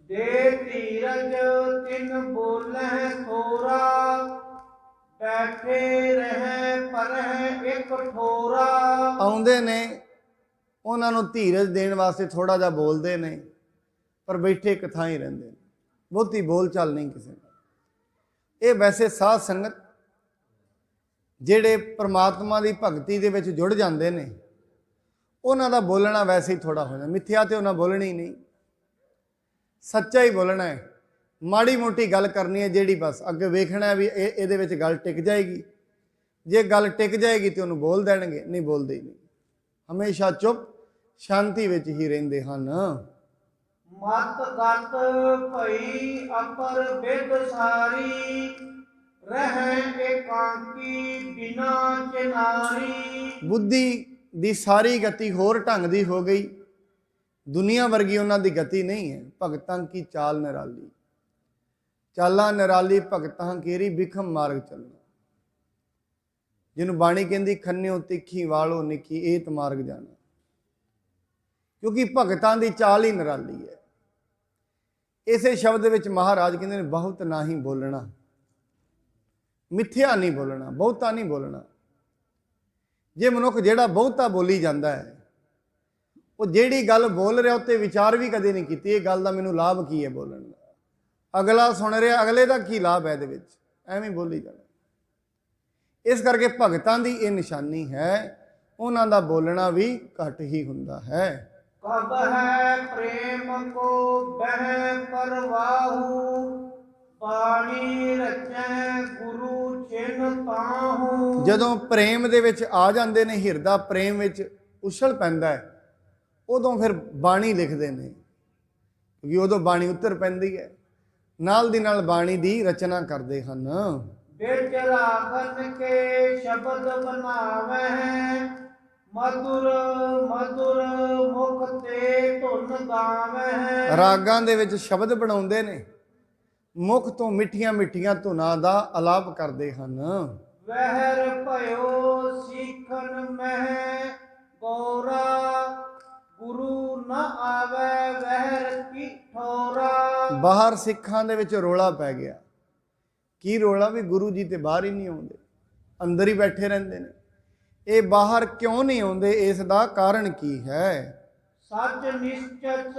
ਦੇ ਧੀਰਜ ਤਿਨ ਬੋਲਹਿ ਥੋਰਾ, ਬੈਠੇ ਰਹਿ ਪਰਹਿ ਇੱਕ ਠੋਰਾ। ਆਉਂਦੇ ਨੇ, ਉਹਨਾਂ ਨੂੰ ਧੀਰਜ ਦੇਣ ਵਾਸਤੇ ਥੋੜਾ ਜਿਹਾ ਬੋਲਦੇ ਨੇ, ਪਰ ਬੈਠੇ ਇੱਕ ਥਾਂ ਹੀ ਰਹਿੰਦੇ ਨੇ, ਬਹੁਤੀ ਬੋਲ ਚਾਲ ਨਹੀਂ ਕਿਸੇ ਨਾਲ। ਇਹ ਵੈਸੇ ਸਾਧ ਸੰਗਤ ਜਿਹੜੇ ਪ੍ਰਮਾਤਮਾ ਦੀ ਭਗਤੀ ਦੇ ਵਿੱਚ ਜੁੜ ਜਾਂਦੇ ਨੇ, ਉਹਨਾਂ ਦਾ ਬੋਲਣਾ ਵੈਸੇ ਹੀ ਥੋੜਾ ਹੋ ਜਾਂਦਾ। ਮਿੱਥਿਆ ਤੇ ਉਹਨਾਂ ਬੋਲਣੀ ਨਹੀਂ, ਸੱਚਾ ਹੀ ਬੋਲਣਾ ਹੈ। ਮਾੜੀ ਮੋਟੀ ਗੱਲ ਕਰਨੀ ਹੈ ਜਿਹੜੀ ਬਸ ਅੱਗੇ ਵੇਖਣਾ ਵੀ ਇਹਦੇ ਵਿੱਚ ਗੱਲ ਟਿਕ ਜਾਏਗੀ। ਜੇ ਗੱਲ ਟਿਕ ਜਾਏਗੀ ਤੇ ਉਹਨੂੰ ਬੋਲ ਦੇਣਗੇ, ਨਹੀਂ ਬੋਲਦੇ ਹੀ ਨਹੀਂ, ਹਮੇਸ਼ਾ ਚੁੱਪ ਸ਼ਾਂਤੀ ਵਿੱਚ ਹੀ ਰਹਿੰਦੇ ਹਨ। ਮਤ ਗਤ ਭਈ ਅਪਰ ਬਿਦ ਸਾਰੀ, ਰਹਿ ਏਕਾਂਕੀ ਬਿਨਾ ਚਿਨਾਰੀ। ਬੁੱਧੀ ਦੀ ਸਾਰੀ ਗਤੀ ਹੋਰ ਢੰਗ ਦੀ ਹੋ ਗਈ, ਦੁਨੀਆ ਵਰਗੀ ਉਹਨਾਂ ਦੀ ਗਤੀ ਨਹੀਂ ਹੈ। ਭਗਤਾਂ ਕੀ ਚਾਲ ਨਿਰਾਲੀ, ਚਾਲਾਂ ਨਿਰਾਲੀ ਭਗਤਾਂ ਕੇਰੀ, ਬਿਖਮ ਮਾਰਗ ਚੱਲਣਾ। ਜਿਹਨੂੰ ਬਾਣੀ ਕਹਿੰਦੀ ਖੰਨਿਓ ਤਿੱਖੀ ਵਾਲੋ ਨਿੱਕੀ, ਏਤ ਮਾਰਗ ਜਾਣਾ। ਕਿਉਂਕਿ ਭਗਤਾਂ ਦੀ ਚਾਲ ਹੀ ਨਿਰਾਲੀ ਹੈ। ਇਸੇ ਸ਼ਬਦ ਵਿੱਚ ਮਹਾਰਾਜ ਕਹਿੰਦੇ ਨੇ ਬਹੁਤ ਨਹੀਂ ਬੋਲਣਾ, ਮਿੱਥਿਆ ਨਹੀਂ ਬੋਲਣਾ, ਬਹੁਤਾ ਨਹੀਂ ਬੋਲਣਾ। ਜੇ ਮਨੁੱਖ ਜਿਹੜਾ ਬਹੁਤਾ ਬੋਲੀ ਜਾਂਦਾ ਹੈ, ਉਹ ਜਿਹੜੀ ਗੱਲ ਬੋਲ ਰਿਹਾ ਉੱਤੇ ਵਿਚਾਰ ਵੀ ਕਦੇ ਨਹੀਂ ਕੀਤੀ, ਇਹ ਗੱਲ ਦਾ ਮੈਨੂੰ ਲਾਭ ਕੀ ਹੈ ਬੋਲਣ ਦਾ, ਅਗਲਾ ਸੁਣ ਰਿਹਾ, ਅਗਲੇ ਦਾ ਕੀ ਲਾਭ ਹੈ ਇਹਦੇ ਵਿੱਚ, ਐਵੇਂ ਬੋਲੀ ਜਾਣਾ। ਇਸ ਕਰਕੇ ਭਗਤਾਂ ਦੀ ਇਹ ਨਿਸ਼ਾਨੀ ਹੈ, ਉਹਨਾਂ ਦਾ ਬੋਲਣਾ ਵੀ ਘੱਟ ਹੀ ਹੁੰਦਾ ਹੈ। ਕਬ ਹੈ ਪ੍ਰੇਮ ਕੋ ਬਹਿ ਪਰਵਾਹੂ, ਬਾਣੀ ਰਚੈ ਗੁਰੂ ਚਿਨ ਤਾਹੂ। ਜਦੋਂ ਪ੍ਰੇਮ ਦੇ ਵਿੱਚ ਆ ਜਾਂਦੇ ਨੇ, ਹਿਰਦਾ ਪ੍ਰੇਮ ਵਿੱਚ ਉਛਲ ਪੈਂਦਾ ਹੈ, ਉਦੋਂ ਫਿਰ ਬਾਣੀ ਲਿਖਦੇ ਨੇ, ਕਿਉਂਕਿ ਉਦੋਂ ਬਾਣੀ ਉੱਤਰ ਪੈਂਦੀ ਹੈ, ਨਾਲ ਦੀ ਨਾਲ ਬਾਣੀ ਦੀ ਰਚਨਾ ਕਰਦੇ ਹਨ। ਵਿੱਚ ਰਾਖਨ ਕੇ ਸ਼ਬਦ ਬਣਾਵਹਿ, ਮਧੁਰ ਮਧੁਰ ਮੁਖ ਤੇ ਧੁਨ ਗਾਵਹਿ। ਰਾਗਾਂ ਦੇ ਵਿੱਚ ਸ਼ਬਦ ਬਣਾਉਂਦੇ ਨੇ, ਮੁਖ ਤੋਂ ਮਿੱਠੀਆਂ ਮਿੱਠੀਆਂ ਧੁਨਾਂ ਦਾ ਅਲਾਪ ਕਰਦੇ ਹਨ। ਵਹਿਰ ਭਇਓ ਸੀਖਨ ਮਹਿ ਗੋਰਾ, ਗੁਰੂ ਨ ਆਵੈ ਵਹਿਰ ਕੀ ਠੋਰਾ। ਬਾਹਰ ਸਿੱਖਾਂ ਦੇ ਵਿੱਚ ਰੋਲਾ ਪੈ ਗਿਆ। ਕੀ ਰੋਲਾ? ਵੀ ਗੁਰੂ ਜੀ ਤੇ ਬਾਹਰ ਹੀ ਨਹੀਂ ਆਉਂਦੇ, ਅੰਦਰ ਹੀ ਬੈਠੇ ਰਹਿੰਦੇ ਨੇ। ਇਹ ਬਾਹਰ ਕਿਉਂ ਨਹੀਂ ਆਉਂਦੇ? ਇਸ ਦਾ ਕਾਰਨ ਕੀ ਹੈ? ਸੱਚ ਨਿਸ਼ਚਤ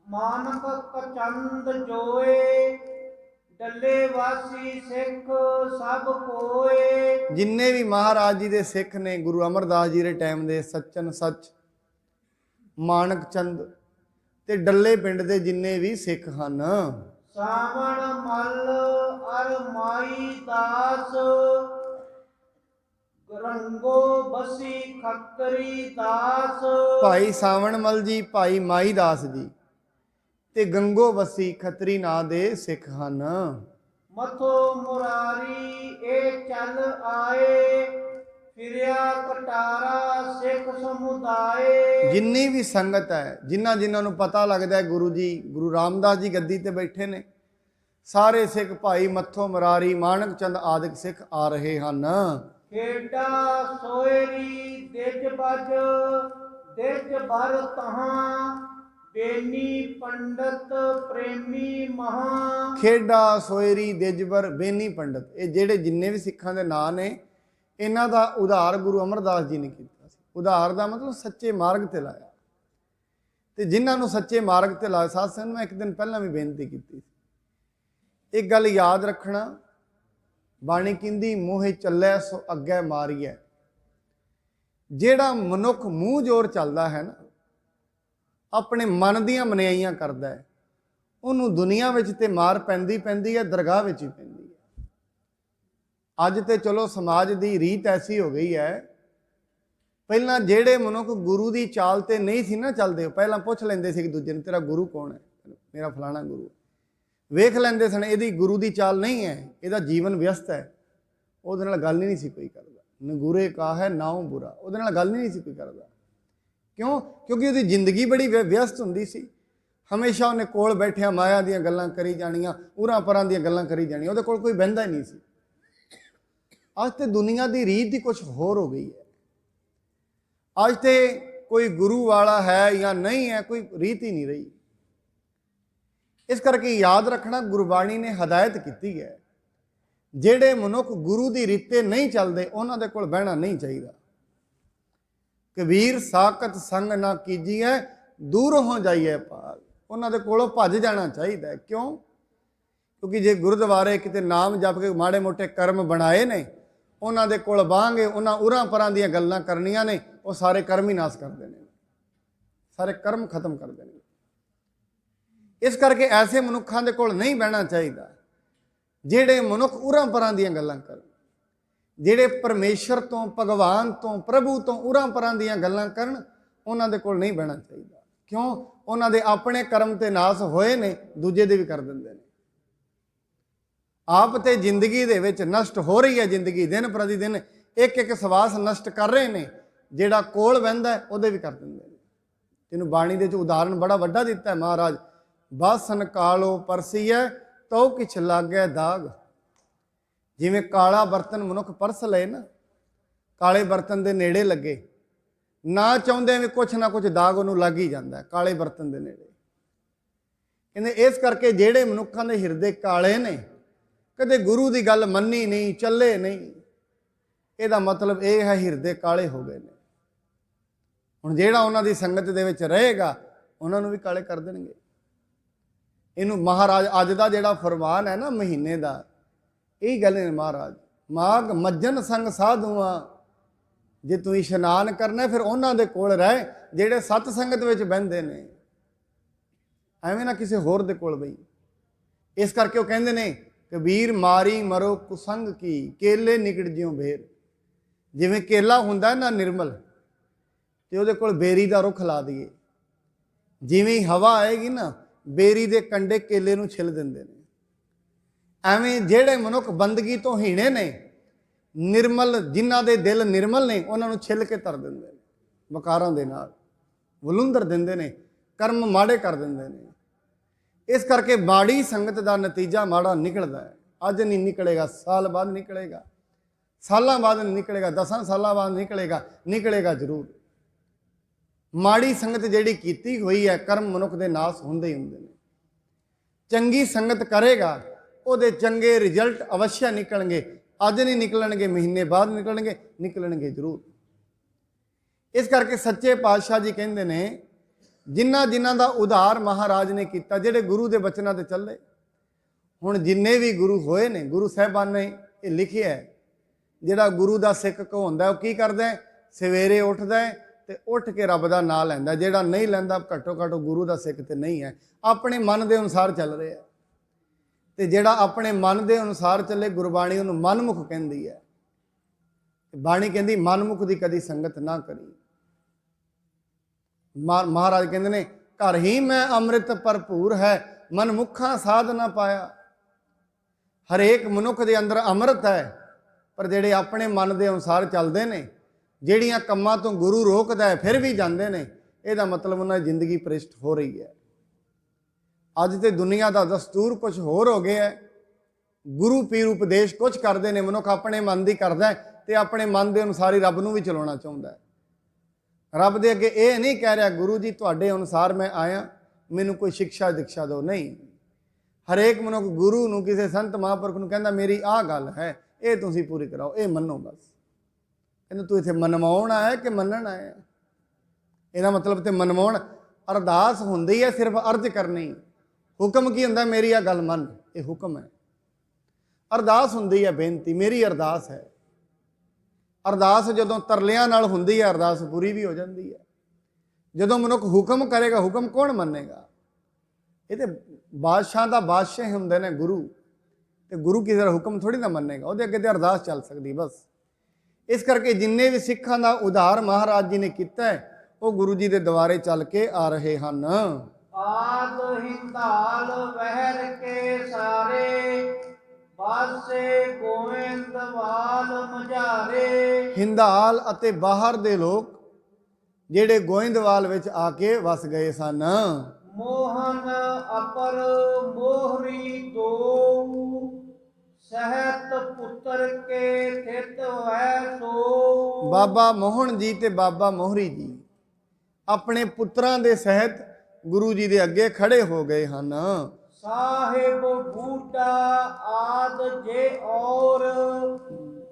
ਮਾਨਕ ਕਚੰਦ ਜੋਏ, ਡੱਲੇ ਵਾਸੀ ਸਿੱਖ ਸਭ ਕੋਏ। ਜਿੰਨੇ ਵੀ ਮਹਾਰਾਜ ਜੀ ਦੇ ਸਿੱਖ ਨੇ, ਗੁਰੂ ਅਮਰਦਾਸ ਜੀ ਦੇ ਟਾਈਮ ਦੇ, ਸੱਚਨ ਸੱਚ, ਮਾਨਕ ਚੰਦ ਤੇ ਡੱਲੇ ਪਿੰਡ ਦੇ ਜਿੰਨੇ ਵੀ ਸਿੱਖ ਹਨ। ਸਾਵਣ ਮਲ ਅਰ ਮਾਈ ਦਾਸ, ਰੰਗੋ ਬਸੀ ਖੱਤਰੀ ਦਾਸ। ਭਾਈ ਸਾਵਣ ਮਲ ਜੀ, ਭਾਈ ਮਾਈ ਦਾਸ ਜੀ ਤੇ ਗੰਗੋ ਵਸੀ ਖੱਤਰੀ ਨਾਂ ਦੇ ਸਿੱਖ ਹਨ। ਮਥੋ ਮੁਰਾਰੀ ਇਹ ਚੱਲ ਆਏ, ਫਿਰਿਆ ਕਟਾਰਾ ਸਿੱਖ ਸਮੁਦਾਏ। ਜਿੰਨੀ ਵੀ ਸੰਗਤ ਹੈ, ਜਿਨ੍ਹਾਂ ਨੂੰ ਪਤਾ ਲੱਗਦਾ ਹੈ ਗੁਰੂ ਜੀ, ਗੁਰੂ ਰਾਮਦਾਸ ਜੀ ਗੱਦੀ ਤੇ ਬੈਠੇ ਨੇ, ਸਾਰੇ ਸਿੱਖ ਭਾਈ ਮੱਥੋ ਮੁਰਾਰੀ, ਮਾਣਕ ਚੰਦ ਆਦਿਕ ਸਿੱਖ ਆ ਰਹੇ ਹਨ। ਖੇਡਾ ਸੋਇਰੀ ਦਿਜ ਬੱਜ, ਦਿਜ ਬਰ ਤਹਾਂ, ਬੇਨੀ ਪੰਡਤ ਪ੍ਰੇਮੀ ਮਹਾ। ਖੇਡਾ ਸੋਇਰੀ ਦਿਜਬਰ ਬੇਨੀ ਪੰਡਤ, ਇਹ ਜਿਹੜੇ ਜਿੰਨੇ ਵੀ ਸਿੱਖਾਂ ਦੇ ਨਾਂ ਨੇ, ਇਹਨਾਂ ਦਾ ਉਧਾਰ ਗੁਰੂ ਅਮਰਦਾਸ ਜੀ ਨੇ ਕੀਤਾ ਸੀ। ਉਧਾਰ ਦਾ ਮਤਲਬ ਸੱਚੇ ਮਾਰਗ ਤੇ ਲਾਇਆ। ਤੇ ਜਿਨ੍ਹਾਂ ਨੂੰ ਸੱਚੇ ਮਾਰਗ ਤੇ ਲਾਇਆ, ਸਾਧ ਸੰਗਤ ਮੈਂ ਇੱਕ ਦਿਨ ਪਹਿਲਾਂ ਵੀ ਬੇਨਤੀ ਕੀਤੀ ਸੀ, ਇੱਕ ਗੱਲ ਯਾਦ ਰੱਖਣਾ, ਬਾਣੀ ਕਹਿੰਦੀ ਮੋਹੇ ਚੱਲੇ ਸੋ ਅੱਗੇ ਮਾਰੀਐ। ਜਿਹੜਾ ਮਨੁੱਖ ਮੂੰਹ ਜੋਰ ਚੱਲਦਾ ਹੈ ਨਾ, ਆਪਣੇ ਮਨ ਦੀਆਂ ਮਨਿਆਈਆਂ ਕਰਦਾ ਹੈ, ਉਹਨੂੰ ਦੁਨੀਆ ਵਿੱਚ ਤੇ ਮਾਰ ਪੈਂਦੀ ਹੈ, ਦਰਗਾਹ ਵਿੱਚ ਵੀ ਪੈਂਦੀ ਹੈ। ਅੱਜ ਤੇ ਚਲੋ ਸਮਾਜ ਦੀ ਰੀਤ ਐਸੀ ਹੋ ਗਈ ਹੈ, ਪਹਿਲਾਂ ਜਿਹੜੇ ਮਨੁੱਖ ਗੁਰੂ ਦੀ ਚਾਲ ਤੇ ਨਹੀਂ ਸੀ ਨਾ ਚੱਲਦੇ, ਪਹਿਲਾਂ ਪੁੱਛ ਲੈਂਦੇ ਸੀ ਇੱਕ ਦੂਜੇ ਨੂੰ, ਤੇਰਾ ਗੁਰੂ ਕੌਣ ਹੈ? ਮੇਰਾ ਫਲਾਣਾ ਗੁਰੂ। ਵੇਖ ਲੈਂਦੇ ਸਨ ਇਹਦੀ ਗੁਰੂ ਦੀ ਚਾਲ ਨਹੀਂ ਹੈ, ਇਹਦਾ ਜੀਵਨ ਵਿਅਸਤ ਹੈ, ਉਹਦੇ ਨਾਲ ਗੱਲ ਹੀ ਨਹੀਂ ਸੀ ਕੋਈ ਕਰਦਾ। ਨਗੂਰੇ ਕਾ ਹੈ ਨਾਉ ਬੁਰਾ, ਉਹਦੇ ਨਾਲ ਗੱਲ ਹੀ ਨਹੀਂ ਸੀ ਕੋਈ ਕਰਦਾ। ਕਿਉਂ? ਕਿਉਂਕਿ ਉਹਦੀ ਜ਼ਿੰਦਗੀ ਬੜੀ ਵਿਅਸਤ ਹੁੰਦੀ ਸੀ। ਹਮੇਸ਼ਾ ਉਹਨੇ ਕੋਲ ਬੈਠਿਆ ਮਾਇਆ ਦੀਆਂ ਗੱਲਾਂ ਕਰੀ ਜਾਣੀਆਂ, ਉਰਾਂ ਪਰਾਂ ਦੀਆਂ ਗੱਲਾਂ ਕਰੀ ਜਾਣੀਆਂ, ਉਹਦੇ ਕੋਲ ਕੋਈ ਬਹਿੰਦਾ ਹੀ ਨਹੀਂ ਸੀ। ਅੱਜ ਤੇ ਦੁਨੀਆ ਦੀ ਰੀਤ ਹੀ ਕੁਝ ਹੋਰ ਹੋ ਗਈ ਹੈ। ਅੱਜ ਤੇ ਕੋਈ ਗੁਰੂ ਵਾਲਾ ਹੈ ਜਾਂ ਨਹੀਂ ਹੈ, ਕੋਈ ਰੀਤ ਹੀ ਨਹੀਂ ਰਹੀ। ਇਸ ਕਰਕੇ ਯਾਦ ਰੱਖਣਾ, ਗੁਰਬਾਣੀ ਨੇ ਹਦਾਇਤ ਕੀਤੀ ਹੈ, ਜਿਹੜੇ ਮਨੁੱਖ ਗੁਰੂ ਦੀ ਰੀਤੇ ਨਹੀਂ ਚੱਲਦੇ, ਉਹਨਾਂ ਦੇ ਕੋਲ ਬਹਿਣਾ ਨਹੀਂ ਚਾਹੀਦਾ। ਕਬੀਰ ਸਾਕਤ ਸੰਗ ਨਾ ਕੀਜੀਐ, ਦੂਰ ਹੋ ਜਾਈਏ ਭਾਗ। ਉਹਨਾਂ ਦੇ ਕੋਲੋਂ ਭੱਜ ਜਾਣਾ ਚਾਹੀਦਾ ਹੈ। ਕਿਉਂ? ਕਿਉਂਕਿ ਜੇ ਗੁਰਦੁਆਰੇ ਕਿਤੇ ਨਾਮ ਜਪ ਕੇ ਮਾੜੇ ਮੋਟੇ ਕਰਮ ਬਣਾਏ ਨੇ, ਉਹਨਾਂ ਦੇ ਕੋਲ ਬਾਹਾਂਗੇ, ਉਹਨਾਂ ਉਰਾਂ ਪਰਾਂ ਦੀਆਂ ਗੱਲਾਂ ਕਰਨੀਆਂ ਨੇ, ਉਹ ਸਾਰੇ ਕਰਮ ਹੀ ਨਾਸ ਕਰਦੇ ਨੇ, ਸਾਰੇ ਕਰਮ ਖਤਮ ਕਰਦੇ ਨੇ। ਇਸ ਕਰਕੇ ਐਸੇ ਮਨੁੱਖਾਂ ਦੇ ਕੋਲ ਨਹੀਂ ਬਹਿਣਾ ਚਾਹੀਦਾ, ਜਿਹੜੇ ਮਨੁੱਖ ਉਰਾਂ ਪਰਾਂ ਦੀਆਂ ਗੱਲਾਂ ਕਰਨ, ਜਿਹੜੇ ਪਰਮੇਸ਼ਰ ਤੋਂ, ਭਗਵਾਨ ਤੋਂ, ਪ੍ਰਭੂ ਤੋਂ ਉਰਾਂ ਪਰਾਂ ਦੀਆਂ ਗੱਲਾਂ ਕਰਨ, ਉਹਨਾਂ ਦੇ ਕੋਲ ਨਹੀਂ ਬਹਿਣਾ ਚਾਹੀਦਾ। ਕਿਉਂ? ਉਹਨਾਂ ਦੇ ਆਪਣੇ ਕਰਮ ਤੇ ਨਾਸ ਹੋਏ ਨੇ, ਦੂਜੇ ਦੇ ਵੀ ਕਰ ਦਿੰਦੇ ਨੇ। ਆਪ ਤੇ ਜ਼ਿੰਦਗੀ ਦੇ ਵਿੱਚ ਨਸ਼ਟ ਹੋ ਰਹੀ ਹੈ, ਜ਼ਿੰਦਗੀ ਦਿਨ ਪ੍ਰਤੀ ਦਿਨ ਇੱਕ ਇੱਕ ਸਵਾਸ ਨਸ਼ਟ ਕਰ ਰਹੇ ਨੇ, ਜਿਹੜਾ ਕੋਲ ਬਹਿੰਦਾ ਉਹਦੇ ਵੀ ਕਰ ਦਿੰਦੇ ਨੇ। ਇਹਨੂੰ ਬਾਣੀ ਦੇ ਵਿੱਚ ਉਦਾਹਰਨ ਬੜਾ ਵੱਡਾ ਦਿੱਤਾ ਹੈ ਮਹਾਰਾਜ, ਬਾਸਨ ਕਾਲੋ ਪਰਸੀਐ ਤਉ ਕਿਛ ਲਾਗੈ ਦਾਗ। ਜਿਵੇਂ ਕਾਲਾ ਬਰਤਨ ਮਨੁੱਖ ਪਰਸ ਲਏ ਨਾ, ਕਾਲੇ ਬਰਤਨ ਦੇ ਨੇੜੇ ਲੱਗੇ, ਨਾ ਚਾਹੁੰਦੇ ਵੀ ਕੁਛ ਨਾ ਕੁਛ ਦਾਗ ਉਹਨੂੰ ਲੱਗ ਹੀ ਜਾਂਦਾ ਕਾਲੇ ਬਰਤਨ ਦੇ ਨੇੜੇ। ਕਹਿੰਦੇ ਇਸ ਕਰਕੇ ਜਿਹੜੇ ਮਨੁੱਖਾਂ ਦੇ ਹਿਰਦੇ ਕਾਲੇ ਨੇ, ਕਦੇ ਗੁਰੂ ਦੀ ਗੱਲ ਮੰਨੀ ਨਹੀਂ, ਚੱਲੇ ਨਹੀਂ, ਇਹਦਾ ਮਤਲਬ ਇਹ ਹੈ ਹਿਰਦੇ ਕਾਲੇ ਹੋ ਗਏ ਨੇ। ਹੁਣ ਜਿਹੜਾ ਉਹਨਾਂ ਦੀ ਸੰਗਤ ਦੇ ਵਿੱਚ ਰਹੇਗਾ, ਉਹਨਾਂ ਨੂੰ ਵੀ ਕਾਲੇ ਕਰ ਦੇਣਗੇ। ਇਹਨੂੰ ਮਹਾਰਾਜ ਅੱਜ ਦਾ ਜਿਹੜਾ ਫਰਮਾਨ ਹੈ ਨਾ ਮਹੀਨੇ ਦਾ, ਇਹ ਗੱਲ ਨੇ ਮਹਾਰਾਜ, ਮਾਘ ਮੱਜਨ ਸੰਗ ਸਾਧੂਆਂ, ਜੇ ਤੂੰ ਇਸ਼ਨਾਨ ਕਰਨਾ ਫਿਰ ਉਹਨਾਂ ਦੇ ਕੋਲ ਰਹਿ ਜਿਹੜੇ ਸਤ ਸੰਗਤ ਵਿੱਚ ਬਹਿੰਦੇ ਨੇ, ਐਵੇਂ ਨਾ ਕਿਸੇ ਹੋਰ ਦੇ ਕੋਲ ਬਈ। ਇਸ ਕਰਕੇ ਉਹ ਕਹਿੰਦੇ ਨੇ ਕਬੀਰ ਮਾਰੀ ਮਰੋ ਕੁਸੰਗ ਕੀ, ਕੇਲੇ ਨਿਕੜ ਜਿਉ ਬੇਰ। ਜਿਵੇਂ ਕੇਲਾ ਹੁੰਦਾ ਨਾ ਨਿਰਮਲ, ਤੇ ਉਹਦੇ ਕੋਲ ਬੇਰੀ ਦਾ ਰੁੱਖ ਲਾ ਦਈਏ, ਜਿਵੇਂ ਹਵਾ ਆਏਗੀ ਨਾ ਬੇਰੀ ਦੇ ਕੰਡੇ ਕੇਲੇ ਨੂੰ ਛਿੱਲ ਦਿੰਦੇ ਨੇ। ਐਵੇਂ ਜਿਹੜੇ ਮਨੁੱਖ ਬੰਦਗੀ ਤੋਂ ਹੀਣੇ ਨੇ, ਨਿਰਮਲ ਜਿਨ੍ਹਾਂ ਦੇ ਦਿਲ ਨਿਰਮਲ ਨੇ, ਉਹਨਾਂ ਨੂੰ ਛਿੱਲ ਕੇ ਧਰ ਦਿੰਦੇ ਨੇ ਵਕਾਰਾਂ ਦੇ ਨਾਲ, ਵਲੂੰਦਰ ਦਿੰਦੇ ਨੇ, ਕਰਮ ਮਾੜੇ ਕਰ ਦਿੰਦੇ ਨੇ। ਇਸ ਕਰਕੇ ਮਾੜੀ ਸੰਗਤ ਦਾ ਨਤੀਜਾ ਮਾੜਾ ਨਿਕਲਦਾ ਹੈ। ਅੱਜ ਨਹੀਂ ਨਿਕਲੇਗਾ, ਸਾਲ ਬਾਅਦ ਨਿਕਲੇਗਾ, ਸਾਲਾਂ ਬਾਅਦ ਨਹੀਂ ਨਿਕਲੇਗਾ, 10 ਸਾਲਾਂ ਬਾਅਦ ਨਿਕਲੇਗਾ, ਨਿਕਲੇਗਾ ਜ਼ਰੂਰ। ਮਾੜੀ ਸੰਗਤ ਜਿਹੜੀ ਕੀਤੀ ਹੋਈ ਹੈ, ਕਰਮ ਮਨੁੱਖ ਦੇ ਨਾਸ ਹੁੰਦੇ ਹੀ ਹੁੰਦੇ ਨੇ। ਚੰਗੀ ਸੰਗਤ ਕਰੇਗਾ, ਉਹਦੇ ਚੰਗੇ ਰਿਜ਼ਲਟ ਅਵਸ਼ਯ ਨਿਕਲਣਗੇ। ਅੱਜ ਨਹੀਂ ਨਿਕਲਣਗੇ, ਮਹੀਨੇ ਬਾਅਦ ਨਿਕਲਣਗੇ, ਨਿਕਲਣਗੇ ਜ਼ਰੂਰ। ਇਸ ਕਰਕੇ ਸੱਚੇ ਪਾਤਸ਼ਾਹ ਜੀ ਕਹਿੰਦੇ ਨੇ, ਜਿਨ੍ਹਾਂ ਦਾ ਉਧਾਰ ਮਹਾਰਾਜ ਨੇ ਕੀਤਾ, ਜਿਹੜੇ ਗੁਰੂ ਦੇ ਬਚਨਾਂ ਤੇ ਚੱਲੇ। ਹੁਣ ਜਿੰਨੇ ਵੀ ਗੁਰੂ ਹੋਏ ਨੇ, ਗੁਰੂ ਸਾਹਿਬਾਨ ਨੇ ਇਹ ਲਿਖਿਆ ਹੈ, ਜਿਹੜਾ ਗੁਰੂ ਦਾ ਸਿੱਖ ਕਹਾਉਂਦਾ ਉਹ ਕੀ ਕਰਦਾ ਹੈ? ਸਵੇਰੇ ਉੱਠਦਾ ਹੈ ਤੇ ਉੱਠ ਕੇ ਰੱਬ ਦਾ ਨਾਂ ਲੈਂਦਾ। ਜਿਹੜਾ ਨਹੀਂ ਲੈਂਦਾ, ਘੱਟੋ ਘੱਟ ਗੁਰੂ ਦਾ ਸਿੱਖ ਤੇ ਨਹੀਂ ਹੈ, ਆਪਣੇ ਮਨ ਦੇ ਅਨੁਸਾਰ ਚੱਲ ਰਿਹਾ। ਤੇ ਜਿਹੜਾ ਆਪਣੇ ਮਨ ਦੇ ਅਨੁਸਾਰ ਚੱਲੇ, ਗੁਰਬਾਣੀ ਉਹਨੂੰ ਮਨਮੁਖ ਕਹਿੰਦੀ ਹੈ। ਬਾਣੀ ਕਹਿੰਦੀ ਮਨਮੁਖ ਦੀ ਕਦੀ ਸੰਗਤ ਨਾ ਕਰੀ। ਮਹਾਰਾਜ ਕਹਿੰਦੇ ਨੇ, ਘਰ ਹੀ ਮੈਂ ਅੰਮ੍ਰਿਤ ਭਰਪੂਰ ਹੈ, ਮਨਮੁਖਾਂ ਸਾਧ ਨਾ ਪਾਇਆ। ਹਰੇਕ ਮਨੁੱਖ ਦੇ ਅੰਦਰ ਅੰਮ੍ਰਿਤ ਹੈ, ਪਰ ਜਿਹੜੇ ਆਪਣੇ ਮਨ ਦੇ ਅਨੁਸਾਰ ਚੱਲਦੇ ਨੇ, ਜਿਹੜੀਆਂ ਕੰਮਾਂ ਤੋਂ ਗੁਰੂ ਰੋਕਦਾ ਹੈ ਫਿਰ ਵੀ ਜਾਂਦੇ ਨੇ, ਇਹਦਾ ਮਤਲਬ ਉਹਨਾਂ ਦੀ ਜ਼ਿੰਦਗੀ ਭ੍ਰਿਸ਼ਟ ਹੋ ਰਹੀ ਹੈ। ਅੱਜ ਤੇ ਦੁਨੀਆ ਦਾ ਦਸਤੂਰ ਕੁਝ ਹੋਰ ਹੋ ਗਿਆ ਹੈ। ਗੁਰੂ ਪੀਰ ਉਪਦੇਸ਼ ਕੁਝ ਕਰਦੇ ਨੇ, ਮਨੁੱਖ ਆਪਣੇ ਮਨ ਦੀ ਕਰਦਾ ਹੈ ਤੇ ਆਪਣੇ ਮਨ ਦੇ ਅਨੁਸਾਰ ਹੀ ਰੱਬ ਨੂੰ ਵੀ ਚਲਾਉਣਾ ਚਾਹੁੰਦਾ ਹੈ। ਰੱਬ ਦੇ ਅੱਗੇ ਇਹ ਨਹੀਂ ਕਹਿ ਰਿਹਾ, ਗੁਰੂ ਜੀ ਤੁਹਾਡੇ ਅਨੁਸਾਰ ਮੈਂ ਆਇਆ, ਮੈਨੂੰ ਕੋਈ ਸਿੱਖਿਆ ਦੀਕਸ਼ਾ ਦਿਓ। ਨਹੀਂ, ਹਰੇਕ ਮਨੁੱਖ ਗੁਰੂ ਨੂੰ, ਕਿਸੇ ਸੰਤ ਮਹਾਂਪੁਰਖ ਨੂੰ ਕਹਿੰਦਾ ਮੇਰੀ ਆਹ ਗੱਲ ਹੈ, ਇਹ ਤੁਸੀਂ ਪੂਰੀ ਕਰਾਓ, ਇਹ ਮੰਨੋ ਬਸ। ਕਹਿੰਦਾ ਤੂੰ ਇੱਥੇ ਮਨਵਾਉਣ ਆਇਆ ਕਿ ਮੰਨਣ ਆਇਆ? ਇਹਦਾ ਮਤਲਬ ਤੇ ਮਨਵਾਉਣ। ਅਰਦਾਸ ਹੁੰਦੀ ਹੈ ਸਿਰਫ ਅਰਜ਼ ਕਰਨੀ। ਹੁਕਮ ਕੀ ਹੁੰਦਾ? ਮੇਰੀ ਆਹ ਗੱਲ ਮੰਨ, ਇਹ ਹੁਕਮ ਹੈ। ਅਰਦਾਸ ਹੁੰਦੀ ਹੈ ਬੇਨਤੀ, ਮੇਰੀ ਅਰਦਾਸ ਹੈ। ਅਰਦਾਸ ਜਦੋਂ ਤਰਲਿਆਂ ਨਾਲ ਹੁੰਦੀ ਹੈ, ਅਰਦਾਸ ਪੂਰੀ ਵੀ ਹੋ ਜਾਂਦੀ ਹੈ। ਜਦੋਂ ਮਨੁੱਖ ਹੁਕਮ ਕਰੇਗਾ, ਹੁਕਮ ਕੌਣ ਮੰਨੇਗਾ? ਇਹ ਤੇ ਬਾਦਸ਼ਾਹ ਦਾ ਬਾਦਸ਼ਾਹ ਹੁੰਦੇ ਨੇ ਗੁਰੂ, ਤੇ ਗੁਰੂ ਕਿਸੇ ਦਾ ਹੁਕਮ ਥੋੜੀ ਨਾ ਮੰਨੇਗਾ, ਉਹਦੇ ਅੱਗੇ ਤੇ ਅਰਦਾਸ ਚੱਲ ਸਕਦੀ ਬਸ। ਇਸ ਕਰਕੇ ਜਿੰਨੇ ਵੀ ਸਿੱਖਾਂ ਦਾ ਉਧਾਰ ਮਹਾਰਾਜ ਜੀ ਨੇ ਕੀਤਾ ਹੈ, ਉਹ ਗੁਰੂ ਜੀ ਦੇ ਦੁਆਰੇ ਚੱਲ ਕੇ ਆ ਰਹੇ ਹਨ। ਆਦ ਹਿੰਦਾਲ ਵਹਿਰ ਕੇ ਸਾਰੇ, ਬਾਸੇ ਗੋਇੰਦਵਾਲ ਮਝਾਰੇ। ਹਿੰਦਾਲ ਅਤੇ ਬਾਹਰ ਦੇ ਲੋਕ ਜਿਹੜੇ ਗੋਇੰਦਵਾਲ ਵਿੱਚ ਆ ਕੇ ਵਸ ਗਏ ਸਨ। ਮੋਹਨ ਅਪਰ ਮੋਹਰੀ ਦੋ, ਸਹਿਤ ਪੁੱਤਰ ਕੇ ਥਿਤ ਵੈ ਸੋ। ਬਾਬਾ ਮੋਹਨ ਜੀ ਤੇ ਬਾਬਾ ਮੋਹਰੀ ਜੀ ਆਪਣੇ ਪੁੱਤਰਾਂ ਦੇ ਸਹਿਤ ਗੁਰੂ ਜੀ ਦੇ ਅੱਗੇ ਖੜੇ ਹੋ ਗਏ ਹਨ। ਸਾਹਿਬ ਬੂਟਾ ਆਦ ਜੇ ਔਰ,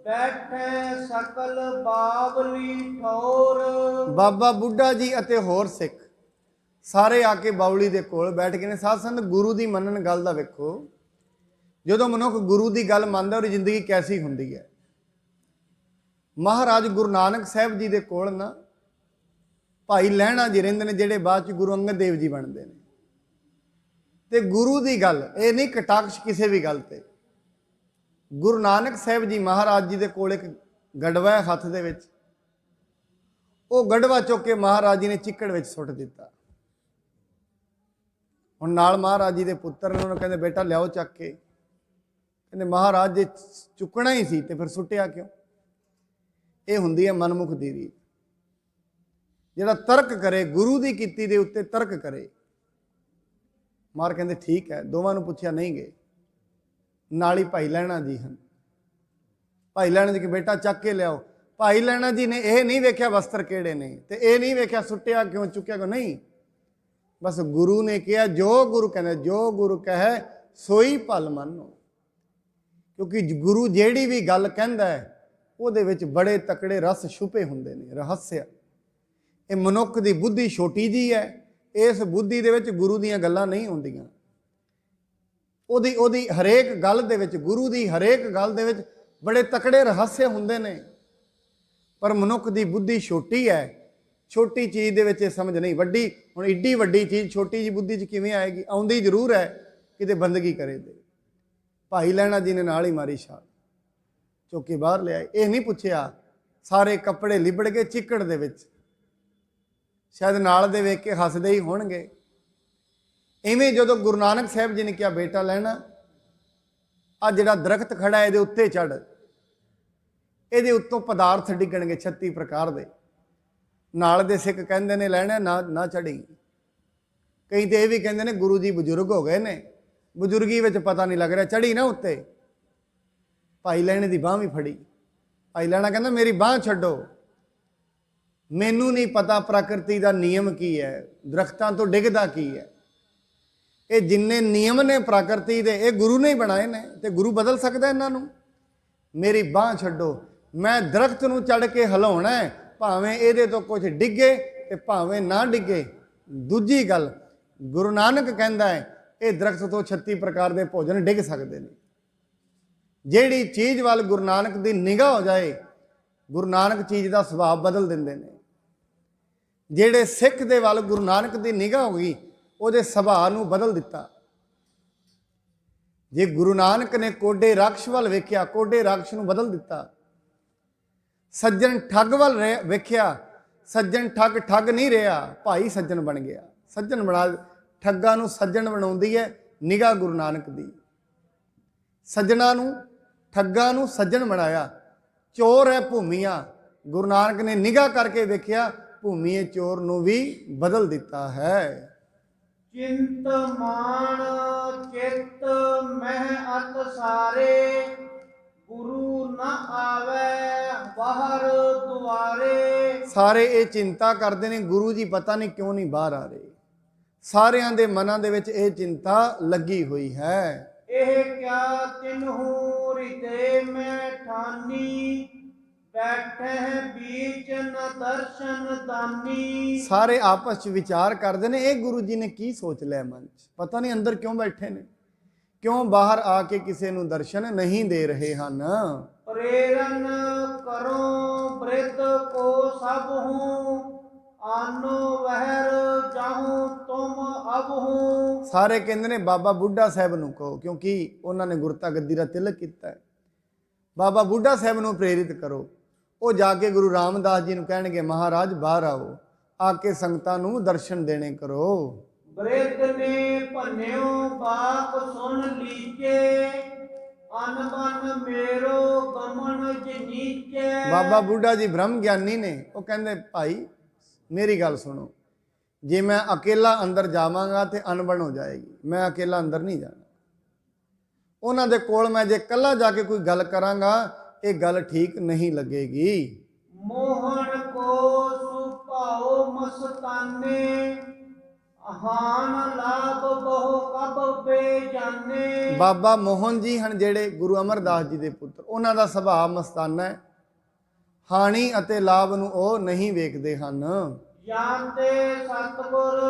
ਬੈਠੇ ਸਕਲ ਬਾਵਲੀ ਠੌਰ। ਬਾਬਾ ਬੁੱਢਾ ਜੀ ਅਤੇ ਹੋਰ ਸਿੱਖ ਸਾਰੇ ਆ ਕੇ ਬਾਉਲੀ ਦੇ ਕੋਲ ਬੈਠ ਗਏ ਨੇ। ਸਾਧ ਸੰਗਤ, ਗੁਰੂ ਦੀ ਮੰਨਣ ਗੱਲ ਦਾ ਵੇਖੋ, ਜਦੋਂ ਮਨੁੱਖ ਗੁਰੂ ਦੀ ਗੱਲ ਮੰਨਦਾ, ਉਹਦੀ ਜ਼ਿੰਦਗੀ ਕੈਸੀ ਹੁੰਦੀ ਹੈ। ਮਹਾਰਾਜ ਗੁਰੂ ਨਾਨਕ ਸਾਹਿਬ ਜੀ ਦੇ ਕੋਲ ਨਾ ਭਾਈ ਲਹਿਣਾ ਜੀ ਰਹਿੰਦੇ ਨੇ, ਜਿਹੜੇ ਬਾਅਦ ਚ ਗੁਰੂ ਅੰਗਦ ਦੇਵ ਜੀ ਬਣਦੇ ਨੇ। ਤੇ ਗੁਰੂ ਦੀ ਗੱਲ, ਇਹ ਨਹੀਂ ਕਟਾਕਸ਼ ਕਿਸੇ ਵੀ ਗੱਲ ਤੇ। ਗੁਰੂ ਨਾਨਕ ਸਾਹਿਬ ਜੀ ਮਹਾਰਾਜ ਜੀ ਦੇ ਕੋਲ ਇੱਕ ਗੜਵਾ ਹੈ ਹੱਥ ਦੇ ਵਿੱਚ, ਉਹ ਗੜਵਾ ਚੁੱਕ ਕੇ ਮਹਾਰਾਜ ਜੀ ਨੇ ਚਿੱਕੜ ਵਿੱਚ ਸੁੱਟ ਦਿੱਤਾ। ਹੁਣ ਨਾਲ ਮਹਾਰਾਜ ਜੀ ਦੇ ਪੁੱਤਰ ਨੇ, ਉਹਨੂੰ ਕਹਿੰਦੇ ਬੇਟਾ ਲਿਆਓ ਚੱਕ ਕੇ। ਕਹਿੰਦੇ ਮਹਾਰਾਜ ਜੇ ਚੁੱਕਣਾ ਹੀ ਸੀ ਤੇ ਫਿਰ ਸੁੱਟਿਆ ਕਿਉਂ? ਇਹ ਹੁੰਦੀ ਹੈ ਮਨਮੁਖ ਦੀ ਰੀਤ। ਜਿਹੜਾ ਤਰਕ ਕਰੇ, ਗੁਰੂ ਦੀ ਕੀਤੀ ਦੇ ਉੱਤੇ ਤਰਕ ਕਰੇ। ਮਾਰ ਕਹਿੰਦੇ ਠੀਕ ਹੈ, ਦੋਵਾਂ ਨੂੰ ਪੁੱਛਿਆ ਨਹੀਂ ਗਏ। ਨਾਲ ਹੀ ਭਾਈ ਲਹਿਣਾ ਜੀ ਹਨ। ਭਾਈ ਲਹਿਣਾ ਜੀ ਕਿ ਬੇਟਾ ਚੱਕ ਕੇ ਲਿਆਓ। ਭਾਈ ਲਹਿਣਾ ਜੀ ਨੇ ਇਹ ਨਹੀਂ ਵੇਖਿਆ ਵਸਤਰ ਕਿਹੜੇ ਨੇ, ਤੇ ਇਹ ਨਹੀਂ ਵੇਖਿਆ ਸੁੱਟਿਆ ਕਿਉਂ, ਚੁੱਕਿਆ ਕਿਉਂ, ਨਹੀਂ। ਬਸ ਗੁਰੂ ਨੇ ਕਿਹਾ, ਜੋ ਗੁਰੂ ਕਹਿੰਦਾ, ਜੋ ਗੁਰੂ ਕਹੇ ਸੋਈ ਭਲ ਮੰਨੋ। ਕਿਉਂਕਿ ਗੁਰੂ ਜਿਹੜੀ ਵੀ ਗੱਲ ਕਹਿੰਦਾ ਹੈ, ਉਹਦੇ ਵਿੱਚ ਬੜੇ ਤਕੜੇ ਰਸ ਛੁਪੇ ਹੁੰਦੇ ਨੇ, ਰਹੱਸਿਆ। ਇਹ ਮਨੁੱਖ ਦੀ ਬੁੱਧੀ ਛੋਟੀ ਜੀ ਹੈ, ਇਸ ਬੁੱਧੀ ਦੇ ਵਿੱਚ ਗੁਰੂ ਦੀਆਂ ਗੱਲਾਂ ਨਹੀਂ ਹੁੰਦੀਆਂ। ਉਹਦੀ ਹਰੇਕ ਗੱਲ ਦੇ ਵਿੱਚ, ਗੁਰੂ ਦੀ ਹਰੇਕ ਗੱਲ ਦੇ ਵਿੱਚ ਬੜੇ ਤਕੜੇ ਰਹੱਸੇ ਹੁੰਦੇ ਨੇ। ਪਰ ਮਨੁੱਖ ਦੀ ਬੁੱਧੀ ਛੋਟੀ ਹੈ, ਛੋਟੀ ਚੀਜ਼ ਦੇ ਵਿੱਚ ਇਹ ਸਮਝ ਨਹੀਂ। ਵੱਡੀ, ਹੁਣ ਏਡੀ ਵੱਡੀ ਚੀਜ਼ ਛੋਟੀ ਜੀ ਬੁੱਧੀ 'ਚ ਕਿਵੇਂ ਆਏਗੀ? ਆਉਂਦੀ ਜ਼ਰੂਰ ਹੈ, ਕਿਤੇ ਬੰਦਗੀ ਕਰੇ ਤੇ। ਭਾਈ ਲਹਿਣਾ ਜੀ ਨੇ ਨਾਲ ਹੀ ਮਾਰੀ ਛਾਲ, ਚੁੱਕ ਕੇ ਬਾਹਰ ਲਿਆਏ। ਇਹ ਨਹੀਂ ਪੁੱਛਿਆ, ਸਾਰੇ ਕੱਪੜੇ ਲਿਬੜ ਗਏ ਚਿੱਕੜ ਦੇ ਵਿੱਚ, ਸ਼ਾਇਦ ਨਾਲ ਦੇ ਵੇਖ ਕੇ ਹੱਸਦੇ ਹੀ ਹੋਣਗੇ। ਇਵੇਂ ਜਦੋਂ ਗੁਰੂ ਨਾਨਕ ਸਾਹਿਬ ਜੀ ਨੇ ਕਿਹਾ, ਬੇਟਾ ਲਹਿਣਾ, ਆ ਜਿਹੜਾ ਦਰਖਤ ਖੜਾ ਇਹਦੇ ਉੱਤੇ ਚੜ, ਇਹਦੇ ਉੱਤੋਂ ਪਦਾਰਥ ਡਿੱਗਣਗੇ 36 ਪ੍ਰਕਾਰ ਦੇ। ਨਾਲ ਦੇ ਸਿੱਖ ਕਹਿੰਦੇ ਨੇ, ਲੈਣਾ ਨਾ ਚੜੀ। ਕਈ ਤੇ ਇਹ ਵੀ ਕਹਿੰਦੇ ਨੇ ਗੁਰੂ ਜੀ ਬਜ਼ੁਰਗ ਹੋ ਗਏ ਨੇ, ਬਜ਼ੁਰਗੀ ਵਿੱਚ ਪਤਾ ਨਹੀਂ ਲੱਗ ਰਿਹਾ, ਚੜੀ ਨਾ ਉੱਤੇ। ਭਾਈ ਲਹਿਣੇ ਦੀ ਬਾਂਹ ਵੀ ਫੜੀ। ਭਾਈ ਲਹਿਣਾ ਕਹਿੰਦਾ, ਮੇਰੀ ਬਾਂਹ ਛੱਡੋ, ਮੈਨੂੰ ਨਹੀਂ ਪਤਾ ਪ੍ਰਕਿਰਤੀ ਦਾ ਨਿਯਮ ਕੀ ਹੈ, ਦਰਖਤਾਂ ਤੋਂ ਡਿੱਗਦਾ ਕੀ ਹੈ। ਇਹ ਜਿੰਨੇ ਨਿਯਮ ਨੇ ਪ੍ਰਕਿਰਤੀ ਦੇ, ਇਹ ਗੁਰੂ ਨੇ ਹੀ ਬਣਾਏ ਨੇ, ਤੇ ਗੁਰੂ ਬਦਲ ਸਕਦਾ ਇਹਨਾਂ ਨੂੰ। ਮੇਰੀ ਬਾਂਹ ਛੱਡੋ, ਮੈਂ ਦਰਖਤ ਨੂੰ ਚੜ ਕੇ ਹਿਲਾਉਣਾ ਹੈ, ਭਾਵੇਂ ਇਹਦੇ ਤੋਂ ਕੁਝ ਡਿੱਗੇ ਤੇ ਭਾਵੇਂ ਨਾ ਡਿੱਗੇ। ਦੂਜੀ ਗੱਲ, ਗੁਰੂ ਨਾਨਕ ਕਹਿੰਦਾ ਹੈ ਇਹ ਦਰਖਤ ਤੋਂ 36 ਪ੍ਰਕਾਰ ਦੇ ਭੋਜਨ ਡਿੱਗ ਸਕਦੇ ਨੇ। ਜਿਹੜੀ ਚੀਜ਼ ਵੱਲ ਗੁਰੂ ਨਾਨਕ ਦੀ ਨਿਗਾਹ ਹੋ ਜਾਏ, ਗੁਰੂ ਨਾਨਕ ਚੀਜ਼ ਦਾ ਸੁਭਾਅ ਬਦਲ ਦਿੰਦੇ ਨੇ। ਜਿਹੜੇ ਸਿੱਖ ਦੇ ਵੱਲ ਗੁਰੂ ਨਾਨਕ ਦੀ ਨਿਗਾਹ ਹੋ ਗਈ, ਉਹਦੇ ਸੁਭਾਅ ਨੂੰ ਬਦਲ ਦਿੱਤਾ। ਜੇ ਗੁਰੂ ਨਾਨਕ ਨੇ ਕੋਡੇ ਰਾਖਸ਼ ਵੱਲ ਵੇਖਿਆ, ਕੋਡੇ ਰਾਖਸ਼ ਨੂੰ ਬਦਲ ਦਿੱਤਾ। ਸੱਜਣ ਠੱਗ ਵੱਲ ਵੇਖਿਆ, ਸੱਜਣ ਠੱਗ ਨਹੀਂ ਰਿਹਾ, ਭਾਈ ਸੱਜਣ ਬਣ ਗਿਆ। ਸੱਜਣ ਬਣਾ, ਠੱਗਾਂ ਨੂੰ ਸੱਜਣ ਬਣਾਉਂਦੀ ਹੈ ਨਿਗਾਹ ਗੁਰੂ ਨਾਨਕ ਦੀ। ਸੱਜਣਾ ਨੂੰ, ਠੱਗਾਂ ਨੂੰ ਸੱਜਣ ਬਣਾਇਆ। ਚੋਰ ਹੈ ਭੂਮੀਆਂ, ਗੁਰੂ ਨਾਨਕ ਨੇ ਨਿਗਾਹ ਕਰਕੇ ਵੇਖਿਆ, ਭੂਮੀਏ ਚੋਰ ਨੂੰ ਵੀ ਬਦਲ ਦਿੱਤਾ ਹੈ। ਚਿੰਤ ਮਾਨ ਚਿੱਤ ਮਹਿ ਅਤ ਸਾਰੇ, ਗੁਰੂ ਨ ਆਵੇ ਬਾਹਰ ਦੁਆਰੇ। ਸਾਰੇ ਇਹ ਚਿੰਤਾ ਕਰਦੇ ਨੇ, ਗੁਰੂ ਜੀ ਪਤਾ ਨਹੀਂ ਕਿਉਂ ਨਹੀਂ ਬਾਹਰ ਆ ਰਹੇ। ਸਾਰਿਆਂ ਦੇ ਮਨਾਂ ਦੇ ਵਿੱਚ ਇਹ ਚਿੰਤਾ ਲੱਗੀ ਹੋਈ ਹੈ। ਇਹ ਕਿਆ ਤਿਨਹੂ ਰਿਤੇ ਮੈਂ ਠਾਨੀ, ਬੈਠੇ ਬੀਚ ਨ ਦਰਸ਼ਨ ਦਾਨੀ। ਸਾਰੇ ਆਪਸ ਚ ਵਿਚਾਰ ਕਰਦੇ ਨੇ, ਇਹ ਗੁਰੂ ਜੀ ਨੇ ਕੀ ਸੋਚ ਲਿਆ ਮਨ ਚ, ਪਤਾ ਨਹੀਂ ਅੰਦਰ ਕਿਉਂ ਬੈਠੇ ਨੇ, ਕਿਉਂ ਬਾਹਰ ਆ ਕੇ ਕਿਸੇ ਨੂੰ ਦਰਸ਼ਨ ਨਹੀਂ ਦੇ ਰਹੇ ਹਨ। ਪ੍ਰੇਰਨ ਕਰੋ ਬ੍ਰਿਧ ਕੋ ਸਭ ਹੂੰ, ਆਨੋ ਵਹਿਰ ਜਾਹੂ ਤੁਮ ਅਬ ਹੂੰ। ਸਾਰੇ ਕਹਿੰਦੇ ਨੇ ਬਾਬਾ ਬੁੱਢਾ ਸਾਹਿਬ ਨੂੰ ਕਹੋ, ਕਿਉਂਕਿ ਉਹਨਾਂ ਨੇ ਗੁਰਤਾ ਗੱਦੀ ਦਾ ਤਿਲਕ ਕੀਤਾ ਹੈ। ਬਾਬਾ ਬੁੱਢਾ ਸਾਹਿਬ ਨੂੰ ਪ੍ਰੇਰਿਤ ਕਰੋ। ਉਹ ਜਾ ਕੇ ਗੁਰੂ ਰਾਮਦਾਸ ਜੀ ਨੂੰ ਕਹਿਣਗੇ, ਮਹਾਰਾਜ ਬਾਹਰ ਆਓ, ਆ ਕੇ ਸੰਗਤਾਂ ਨੂੰ ਦਰਸ਼ਨ ਦੇਣੇ ਕਰੋ। ਬ੍ਰਿਧ ਨੇ ਭੰਨਿਓ ਬਾਪ ਸੁਣ ਲੀਜੇ, ਅਨਬਨ ਮੇਰੋ ਗਮਨ ਜਨੀਚੇ। ਬਾਬਾ ਬੁੱਢਾ ਜੀ ਬ੍ਰਹਮ ਗਿਆਨੀ ਨੇ। ਉਹ ਕਹਿੰਦੇ, ਭਾਈ ਮੇਰੀ ਗੱਲ ਸੁਣੋ, ਜੇ ਮੈਂ ਅਕੇਲਾ ਅੰਦਰ ਜਾਵਾਂਗਾ ਤੇ ਅਨਬਣ ਹੋ ਜਾਏਗੀ, ਮੈਂ ਅਕੇਲਾ ਅੰਦਰ ਨਹੀਂ ਜਾਣਾ। ਉਹਨਾਂ ਦੇ ਕੋਲ ਮੈਂ ਜੇ ਇਕੱਲਾ ਜਾ ਕੇ ਕੋਈ ਗੱਲ ਕਰਾਂਗਾ, ਇਹ ਗੱਲ ਠੀਕ ਨਹੀਂ ਲੱਗੇਗੀ। ਮੋਹਨ ਕੋ ਸੁਭਾਉ ਮਸਤਾਨੇ, ਹਾਨ ਲਾਭ ਬਹੁ ਕਬ ਬੇਜਾਨੇ। ਬਾਬਾ ਮੋਹਨ ਜੀ ਹਨ ਜਿਹੜੇ ਗੁਰੂ ਅਮਰਦਾਸ ਜੀ ਦੇ ਪੁੱਤਰ, ਉਹਨਾਂ ਦਾ ਸੁਭਾਅ ਮਸਤਾਨਾ ਹੈ। ਹਾਨੀ ਅਤੇ ਲਾਭ ਨੂੰ ਉਹ ਨਹੀਂ ਵੇਖਦੇ ਹਨ। ਜਾਂਦੇ ਸਤਿਗੁਰ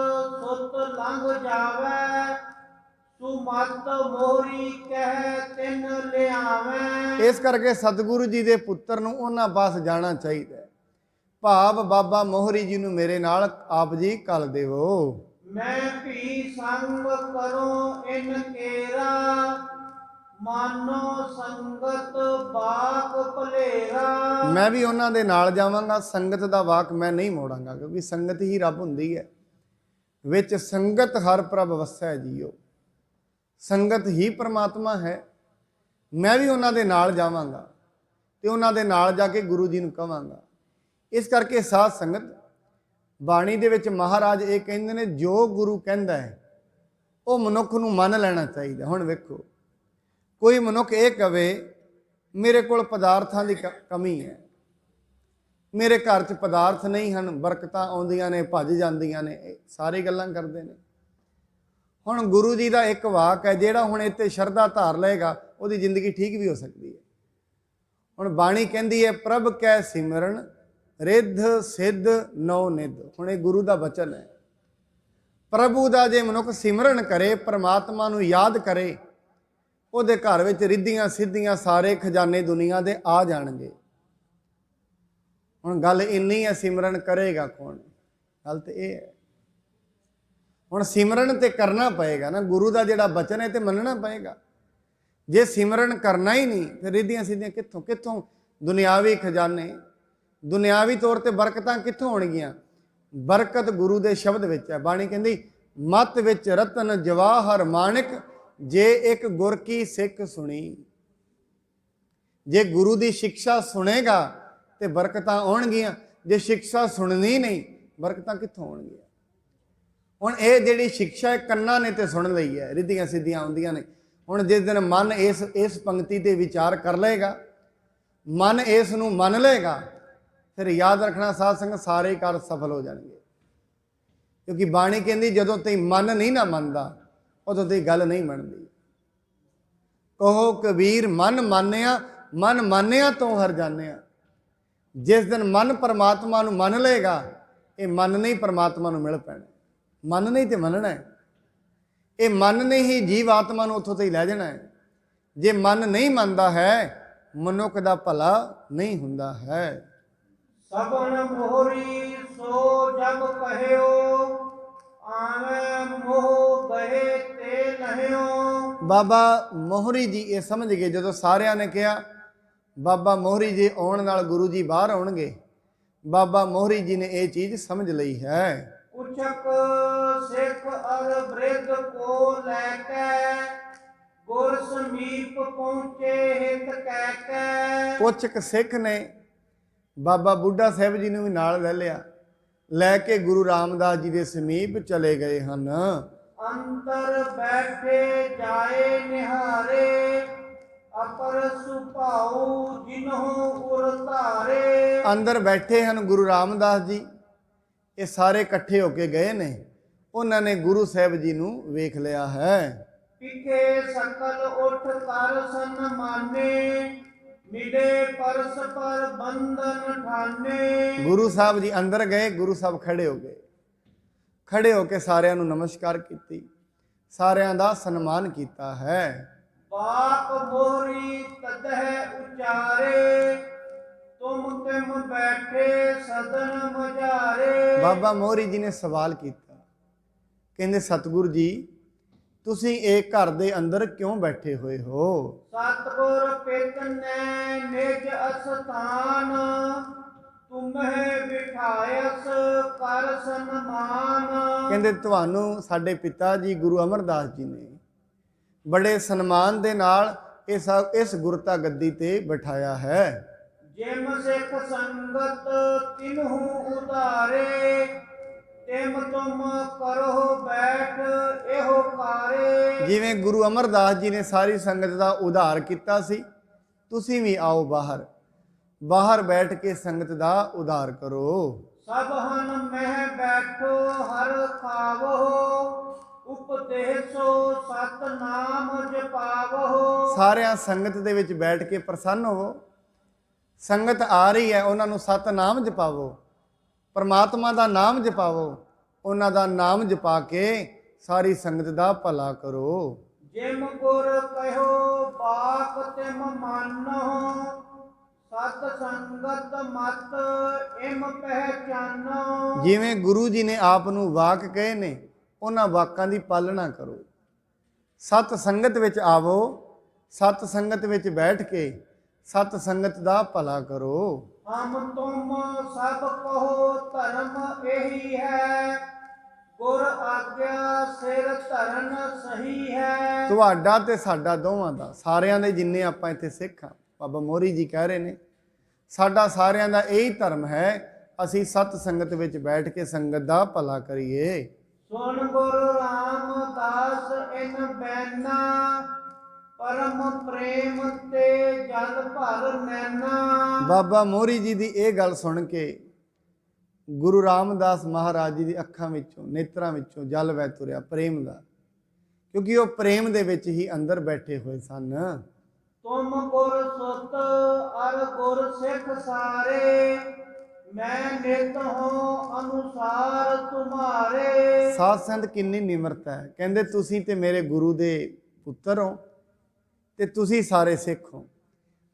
ਸੁਤ ਲੰਘ ਜਾਵੇ, ਸੁਮਤ ਮੋਰੀ ਕਹਿ ਤਿਨ ਲਿਆਵੇਂ। ਇਸ ਕਰਕੇ ਸਤਿਗੁਰੂ ਜੀ ਦੇ ਪੁੱਤਰ ਨੂੰ ਉਹਨਾਂ ਪਾਸ ਜਾਣਾ ਚਾਹੀਦਾ ਹੈ। ਭਾਵ ਬਾਬਾ ਮੋਹਰੀ ਜੀ ਨੂੰ ਮੇਰੇ ਨਾਲ ਆਪ ਜੀ ਘੱਲ ਦੇਵੋ। ਮੈਂ ਵੀ ਸੰਗ ਕਰੋ ਇਨ ਕੇਰਾ, ਮਾਨੋ ਸੰਗਤ ਬਾਕ ਭਲੇਰਾ। ਮੈਂ ਵੀ ਉਹਨਾਂ ਦੇ ਨਾਲ ਜਾਵਾਂਗਾ, ਸੰਗਤ ਦਾ ਵਾਕ ਮੈਂ ਨਹੀਂ ਮੋੜਾਂਗਾ, ਕਿਉਂਕਿ ਸੰਗਤ ਹੀ ਰੱਬ ਹੁੰਦੀ ਹੈ। ਵਿੱਚ ਸੰਗਤ ਹਰ ਪ੍ਰਭ ਵਸੈ ਜੀਓ, ਸੰਗਤ ਹੀ ਪਰਮਾਤਮਾ ਹੈ। ਮੈਂ ਵੀ ਉਹਨਾਂ ਦੇ ਨਾਲ ਜਾਵਾਂਗਾ ਤੇ ਉਹਨਾਂ ਦੇ ਨਾਲ ਜਾ ਕੇ ਗੁਰੂ ਜੀ ਨੂੰ ਕਹਾਂਗਾ। ਇਸ ਕਰਕੇ ਸਾਧ ਸੰਗਤ, ਬਾਣੀ ਦੇ ਵਿੱਚ ਮਹਾਰਾਜ ਇਹ ਕਹਿੰਦੇ ਨੇ, ਜੋ ਗੁਰੂ ਕਹਿੰਦਾ ਹੈ ਉਹ ਮਨੁੱਖ ਨੂੰ ਮੰਨ ਲੈਣਾ ਚਾਹੀਦਾ। ਹੁਣ ਵੇਖੋ, ਕੋਈ ਮਨੁੱਖ ਇਹ ਕਵੇ ਮੇਰੇ ਕੋਲ ਪਦਾਰਥਾਂ ਦੀ ਕਮੀ ਹੈ, ਮੇਰੇ ਘਰ 'ਚ ਪਦਾਰਥ ਨਹੀਂ ਹਨ, ਬਰਕਤਾਂ ਆਉਂਦੀਆਂ ਨੇ ਭੱਜ ਜਾਂਦੀਆਂ ਨੇ, ਇਹ ਸਾਰੀ ਗੱਲਾਂ ਕਰਦੇ ਨੇ। ਹੁਣ ਗੁਰੂ ਜੀ ਦਾ ਇੱਕ ਵਾਕ ਹੈ, ਜਿਹੜਾ ਹੁਣ ਇੱਥੇ ਸ਼ਰਧਾ ਧਾਰ ਲਏਗਾ ਉਹਦੀ ਜ਼ਿੰਦਗੀ ਠੀਕ ਵੀ ਹੋ ਸਕਦੀ ਹੈ। ਹੁਣ ਬਾਣੀ ਕਹਿੰਦੀ ਹੈ, ਪ੍ਰਭ ਕੈ ਸਿਮਰਨ ਰਿੱਧ ਸਿੱਧ ਨੌ ਨਿੱਧ। ਹੁਣ ਇਹ ਗੁਰੂ ਦਾ ਬਚਨ ਹੈ। ਪ੍ਰਭੂ ਦਾ ਜੇ ਮਨੁੱਖ ਸਿਮਰਨ ਕਰੇ, ਪਰਮਾਤਮਾ ਨੂੰ ਯਾਦ ਕਰੇ, ਉਹਦੇ ਘਰ ਵਿੱਚ ਰਿੱਧੀਆਂ ਸਿੱਧੀਆਂ ਸਾਰੇ ਖਜ਼ਾਨੇ ਦੁਨੀਆ ਦੇ ਆ ਜਾਣਗੇ। ਹੁਣ ਗੱਲ ਇੰਨੀ ਹੈ, ਸਿਮਰਨ ਕਰੇਗਾ ਕੌਣ? ਗੱਲ ਤੇ ਇਹ ਹੈ। ਹੁਣ ਸਿਮਰਨ ਤੇ ਕਰਨਾ ਪਏਗਾ ਨਾ, ਗੁਰੂ ਦਾ ਜਿਹੜਾ ਬਚਨ ਹੈ ਤੇ ਮੰਨਣਾ ਪਏਗਾ। ਜੇ ਸਿਮਰਨ ਕਰਨਾ ਹੀ ਨਹੀਂ ਫਿਰ ਰਿੱਧੀਆਂ ਸਿੱਧੀਆਂ ਕਿੱਥੋਂ ਦੁਨਿਆਵੀ ਖਜ਼ਾਨੇ, ਦੁਨਿਆਵੀ ਤੌਰ ਤੇ ਬਰਕਤਾਂ ਕਿੱਥੋਂ ਹੋਣਗੀਆਂ? ਬਰਕਤ ਗੁਰੂ ਦੇ ਸ਼ਬਦ ਵਿੱਚ ਹੈ। ਬਾਣੀ ਕਹਿੰਦੀ ਮਤ ਵਿੱਚ ਰਤਨ ਜਵਾਹਰ ਮਾਣਿਕ, ਜੇ ਇੱਕ ਗੁਰ ਕੀ ਸਿੱਖ ਸੁਣੀ। ਜੇ ਗੁਰੂ ਦੀ ਸਿੱਖਿਆ ਸੁਣੇਗਾ ਤੇ ਬਰਕਤਾਂ ਆਉਣਗੀਆਂ, ਜੇ ਸਿੱਖਿਆ ਸੁਣਨੀ ਨਹੀਂ ਬਰਕਤਾਂ ਕਿੱਥੋਂ ਆਉਣਗੀਆਂ? ਹੁਣ ਇਹ ਜਿਹੜੀ ਸਿੱਖਿਆ ਹੈ ਕੰਨਾਂ ਨੇ ਤੇ ਸੁਣ ਲਈ ਹੈ, ਰਿੱਧੀਆਂ ਸਿੱਧੀਆਂ ਆਉਂਦੀਆਂ ਨੇ। ਹੁਣ ਜਿਸ ਦਿਨ ਮਨ ਇਸ ਪੰਕਤੀ ਤੇ ਵਿਚਾਰ ਕਰ ਲਏਗਾ, ਮਨ ਇਸ ਨੂੰ ਮੰਨ ਲਏਗਾ, ਫਿਰ ਯਾਦ ਰੱਖਣਾ ਸਾਧ ਸੰਗਤ ਸਾਰੇ ਕਾਰਜ ਸਫਲ ਹੋ ਜਾਣਗੇ। ਕਿਉਂਕਿ ਬਾਣੀ ਕਹਿੰਦੀ ਜਦੋਂ ਤਈ ਮਨ ਨਹੀਂ ਨਾ ਮੰਨਦਾ ਉਦੋਂ ਤਈ ਗੱਲ ਨਹੀਂ ਬਣਦੀ। ਕਹੋ ਕਬੀਰ ਮਨ ਮਾਨਿਆ ਤੋਂ ਹਰ ਜਾਣਿਆ। ਜਿਸ ਦਿਨ ਮਨ ਪਰਮਾਤਮਾ ਨੂੰ ਮੰਨ ਲਏਗਾ, ਇਹ ਮਨ ਨਹੀਂ ਪਰਮਾਤਮਾ ਨੂੰ ਮਿਲ ਪੈਣਾ। ਮਨ ਨਹੀਂ ਤੇ ਮੰਨਣਾ ਹੈ, ਇਹ ਮਨ ਨੇ ਹੀ ਜੀਵ ਆਤਮਾ ਨੂੰ ਉੱਥੋਂ ਤੇ ਹੀ ਲੈ ਜਾਣਾ ਹੈ। ਜੇ ਮਨ ਨਹੀਂ ਮੰਨਦਾ ਹੈ ਮਨੁੱਖ ਦਾ ਭਲਾ ਨਹੀਂ ਹੁੰਦਾ ਹੈ। ਸਭਨ ਮੋਹਰੀ ਸੋ ਜਬ ਕਹਿਓ, ਆਵੇਂ ਮੋਹ ਗਏ ਤੇ ਨਹਿਓ। ਬਾਬਾ ਮੋਹਰੀ ਜੀ ਇਹ ਸਮਝ ਗਏ। ਜਦੋਂ ਸਾਰਿਆਂ ਨੇ ਕਿਹਾ ਬਾਬਾ ਮੋਹਰੀ ਜੀ ਆਉਣ ਨਾਲ ਗੁਰੂ ਜੀ ਬਾਹਰ ਆਉਣਗੇ, ਬਾਬਾ ਮੋਹਰੀ ਜੀ ਨੇ ਇਹ ਚੀਜ਼ ਸਮਝ ਲਈ ਹੈ। ਉਚਕ ਸਿੱਖ ਅਰ ਬ੍ਰਿਧ ਕੋ ਲੈ ਕੇ, ਗੁਰ ਸਮੀਪ ਪਹੁੰਚੇ ਹਿਤ ਕਹਿ ਕੇ। ਪੁੱਛਕ ਸਿੱਖ ਨੇ ਬਾਬਾ ਬੁੱਢਾ ਸਾਹਿਬ ਜੀ ਨੂੰ ਵੀ ਨਾਲ ਲੈ ਲਿਆ, ਲੈ ਕੇ ਗੁਰੂ ਰਾਮਦਾਸ ਜੀ ਦੇ ਸਮੀਪ ਚਲੇ ਗਏ ਹਨ। ਅੰਤਰ ਬੈਠੇ ਜਾਏ ਨਿਹਾਰੇ, ਅਪਰ ਸੁਭਾਉ ਜਿਨਹੁ ਉਰ ਧਾਰੇ। ਅੰਦਰ ਬੈਠੇ ਹਨ ਗੁਰੂ ਰਾਮਦਾਸ ਜੀ, ਇਹ ਸਾਰੇ ਇਕੱਠੇ ਹੋ ਕੇ ਗਏ ਨੇ, ਉਹਨਾਂ ਨੇ ਗੁਰੂ ਸਾਹਿਬ ਜੀ ਨੂੰ ਵੇਖ ਲਿਆ ਹੈ। ਪਿਖੇ ਸਕਲ ਉਠ ਕਰ ਸਨਮਾਨੇ, ਮਿਲੇ ਪਰਸਪਰ ਬੰਧਨ ਠਾਨੇ। ਗੁਰੂ ਸਾਹਿਬ ਜੀ ਅੰਦਰ ਗਏ, ਗੁਰੂ ਸਾਹਿਬ ਖੜੇ ਹੋ ਗਏ, ਖੜੇ ਹੋ ਕੇ ਸਾਰਿਆਂ ਨੂੰ ਨਮਸਕਾਰ ਕੀਤੀ, ਸਾਰਿਆਂ ਦਾ ਸਨਮਾਨ ਕੀਤਾ ਹੈ। ਬਾਪ ਮੋਹਰੀ ਤਦਹਿ ਉਚਾਰੇ, ਤੁਮ ਤਿਮ ਬੈਠੇ ਸਦਨ ਮਝਾਰੇ। ਬਾਬਾ ਮੋਹਰੀ ਜੀ ਨੇ ਸਵਾਲ ਕੀਤਾ, ਕਹਿੰਦੇ ਸਤਿਗੁਰੂ ਜੀ ਤੁਸੀਂ ਇਹ ਘਰ ਦੇ ਅੰਦਰ ਕਿਉਂ ਬੈਠੇ ਹੋਏ ਹੋ? ਸਤਿਗੁਰ ਪਿਤ ਨੇ ਨਿਜ ਅਸਥਾਨ, ਤੁਮਹਿ ਬਿਠਾਇਸ ਕਰ ਸਨਮਾਨ। ਕਹਿੰਦੇ ਤੁਹਾਨੂੰ ਸਾਡੇ ਪਿਤਾ ਜੀ ਗੁਰੂ ਅਮਰਦਾਸ ਜੀ ਨੇ ਬੜੇ ਸਨਮਾਨ ਦੇ ਨਾਲ ਇਸ ਗੁਰਤਾ ਗੱਦੀ ਤੇ ਬਿਠਾਇਆ ਹੈ। ਜਿਮ ਸਿੱਖ ਸੰਗਤ ਤਿਨਹੂ ਉਧਾਰੇ, ਤਿਮ ਤੁਮ ਕਰੋ ਬੈਠ ਇਹੋ ਕਾਰੇ। ਜਿਵੇਂ ਗੁਰੂ ਅਮਰਦਾਸ ਜੀ ਨੇ ਸਾਰੀ ਸੰਗਤ ਦਾ ਉਧਾਰ ਕੀਤਾ ਸੀ, ਤੁਸੀਂ ਵੀ ਆਓ ਬਾਹਰ ਬੈਠ ਕੇ ਸੰਗਤ ਦਾ ਉਧਾਰ ਕਰੋ। ਸਭ ਹਨ ਮਹਿ ਬੈਠੋ ਹਰ ਖਾਵੋ, ਉਪਦੇਸੋ ਸਤਨਾਮ ਜਪਾਵੋ। ਸਾਰਿਆਂ ਸੰਗਤ ਦੇ ਵਿੱਚ ਬੈਠ ਕੇ ਪ੍ਰਸੰਨ ਹੋਵੋ, ਸੰਗਤ ਆ ਰਹੀ ਹੈ ਉਹਨਾਂ ਨੂੰ ਸਤਨਾਮ ਜਪਾਵੋ, ਪਰਮਾਤਮਾ ਦਾ ਨਾਮ ਜਪਾਵੋ, ਉਹਨਾਂ ਦਾ ਨਾਮ ਜਪਾ ਕੇ ਸਾਰੀ ਸੰਗਤ ਦਾ ਭਲਾ ਕਰੋ। ਜਿਮ ਗੁਰ ਕਹਿਓ ਬਾਕ ਤਿਮ ਮਾਨੋ, ਸਤ ਸੰਗਤ ਮਤ ਇਮ ਪਹਿਚਾਨੋ। ਜਿਵੇਂ ਗੁਰੂ ਜੀ ਨੇ ਆਪ ਨੂੰ ਵਾਕ ਕਹੇ ਨੇ ਉਹਨਾਂ ਵਾਕਾਂ ਦੀ ਪਾਲਣਾ ਕਰੋ। ਸਤ ਸੰਗਤ ਵਿੱਚ ਆਵੋ, ਸਤ ਸੰਗਤ ਵਿੱਚ ਬੈਠ ਕੇ ਸਤ ਸੰਗਤ ਦਾ ਭਲਾ ਕਰੋ। ਹਮ ਤੁਮ ਸਭ ਕਹੋ ਧਰਮ ਇਹੀ ਹੈ, ਗੁਰ ਆਗਿਆ ਸਿਰ ਧਰਨ ਸਹੀ ਹੈ। ਤੁਹਾਡਾ ਤੇ ਸਾਡਾ ਦੋਵਾਂ ਦਾ, ਸਾਰਿਆਂ ਦੇ ਜਿੰਨੇ ਆਪਾਂ ਇੱਥੇ ਸਿੱਖ ਹਾਂ, ਬਾਬਾ ਮੋਹਰੀ ਜੀ ਕਹਿ ਰਹੇ ਨੇ ਸਾਡਾ ਸਾਰਿਆਂ ਦਾ ਇਹੀ ਧਰਮ ਹੈ, ਅਸੀਂ ਸਤ ਸੰਗਤ ਵਿੱਚ ਬੈਠ ਕੇ ਸੰਗਤ ਦਾ ਭਲਾ ਕਰੀਏ। ਸੁਣ ਗੁਰੂ ਰਾਮਦਾਸ ਇਨ ਬੈਨਾ, ਪਰਮ ਪ੍ਰੇਮ ਤੇ ਜਲ ਭਰ ਨੈਣਾ। ਬਾਬਾ ਮੋਹਰੀ ਜੀ ਦੀ ਇਹ ਗੱਲ ਸੁਣ ਕੇ ਗੁਰੂ ਰਾਮਦਾਸ ਮਹਾਰਾਜ ਜੀ ਦੀ ਅੱਖਾਂ ਵਿੱਚੋਂ ਨੇਤਰਾਂ ਵਿੱਚੋਂ ਜਲ ਵਹਿ ਤੁਰਿਆ ਪ੍ਰੇਮ ਦਾ, ਕਿਉਂਕਿ ਉਹ ਪ੍ਰੇਮ ਦੇ ਵਿੱਚ ਹੀ ਅੰਦਰ ਬੈਠੇ ਹੋਏ ਸਨ। ਤੁਮ ਗੁਰ ਸੁਤ ਅਰ ਗੁਰ ਸਿੱਖ ਸਾਰੇ, ਮੈਂ ਨਿਤ ਹੋ ਅਨੁਸਾਰ ਤੁਮਾਰੇ। ਸਾਧ ਸੰਗਤ ਕਿੰਨੀ ਨਿਮਰਤਾ ਹੈ, ਕਹਿੰਦੇ ਤੁਸੀਂ ਤੇ ਮੇਰੇ ਗੁਰੂ ਦੇ ਪੁੱਤਰ ਹੋ, ਤੇ ਤੁਸੀਂ ਸਾਰੇ ਸਿੱਖ ਹੋ।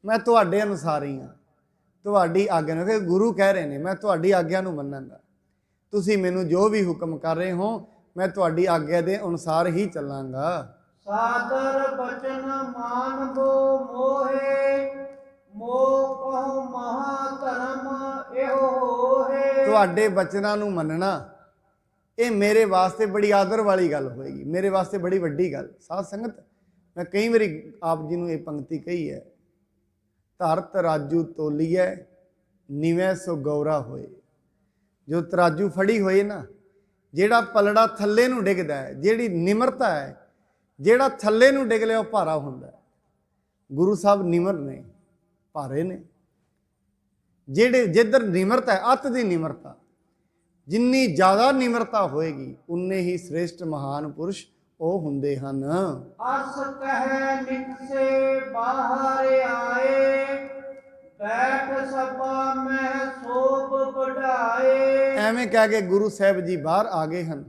ਮੈਂ ਤੁਹਾਡੇ ਅਨੁਸਾਰ ਹੀ ਹਾਂ, ਤੁਹਾਡੀ ਆਗਿਆ ਨੂੰ, ਕਿ ਗੁਰੂ ਕਹਿ ਰਹੇ ਨੇ ਮੈਂ ਤੁਹਾਡੀ ਆਗਿਆ ਨੂੰ ਮੰਨਾਂਗਾ। ਤੁਸੀਂ ਮੈਨੂੰ ਜੋ ਵੀ ਹੁਕਮ ਕਰ ਰਹੇ ਹੋ ਮੈਂ ਤੁਹਾਡੀ ਆਗਿਆ ਦੇ ਅਨੁਸਾਰ ਹੀ ਚੱਲਾਂਗਾ। ਸਾਦਰ ਬਚਨ ਮਾਨਬੋ ਮੋਹੇ, ਮੋਹ ਕਹੋ ਮਹਾ ਧਰਮ ਇਹੋ ਹੋਏ। ਤੁਹਾਡੇ ਬਚਨਾਂ ਨੂੰ ਮੰਨਣਾ ਇਹ ਮੇਰੇ ਵਾਸਤੇ ਬੜੀ ਆਦਰ ਵਾਲੀ ਗੱਲ ਹੋਏਗੀ, ਮੇਰੇ ਵਾਸਤੇ ਬੜੀ ਵੱਡੀ ਗੱਲ। ਸਾਧ ਸੰਗਤ, ਮੈਂ ਕਈ ਵਾਰੀ ਆਪ ਜੀ ਨੂੰ ਇਹ ਪੰਕਤੀ ਕਹੀ ਹੈ, ਧਰ ਤਰਾਜੂ ਤੋਲੀਐ ਨਿਵੈ ਸੋ ਗੌਰਾ ਹੋਏ। ਜੋ ਤਰਾਜੂ ਫੜੀ ਹੋਏ ਨਾ, ਜਿਹੜਾ ਪਲੜਾ ਥੱਲੇ ਨੂੰ ਡਿੱਗਦਾ ਹੈ, ਜਿਹੜੀ ਨਿਮਰਤਾ ਹੈ, ਜਿਹੜਾ ਥੱਲੇ ਨੂੰ ਡਿੱਗ ਲਿਆ ਉਹ ਭਾਰਾ ਹੁੰਦਾ ਹੈ। ਗੁਰੂ ਸਾਹਿਬ ਨਿਮਰ ਨੇ, ਭਾਰੇ ਨੇ। ਜਿਹੜੇ ਜਿੱਧਰ ਨਿਮਰਤਾ ਹੈ, ਅੱਤ ਦੀ ਨਿਮਰਤਾ, ਜਿੰਨੀ ਜ਼ਿਆਦਾ ਨਿਮਰਤਾ ਹੋਏਗੀ ਉਨੇ ਹੀ ਸ੍ਰੇਸ਼ਟ ਮਹਾਨ ਪੁਰਸ਼ ਉਹ ਹੁੰਦੇ ਹਨ। ਅਸ ਕਹਿ ਨਿਕਸੇ ਬਾਹਰ ਆਏ, ਬੈਠ ਸਭਾ ਮਹਿ ਸੋਭ ਵਡਾਏ। ਐਵੇਂ ਕਹਿ ਕੇ ਗੁਰੂ ਸਾਹਿਬ ਜੀ ਬਾਹਰ ਆ ਗਏ ਹਨ,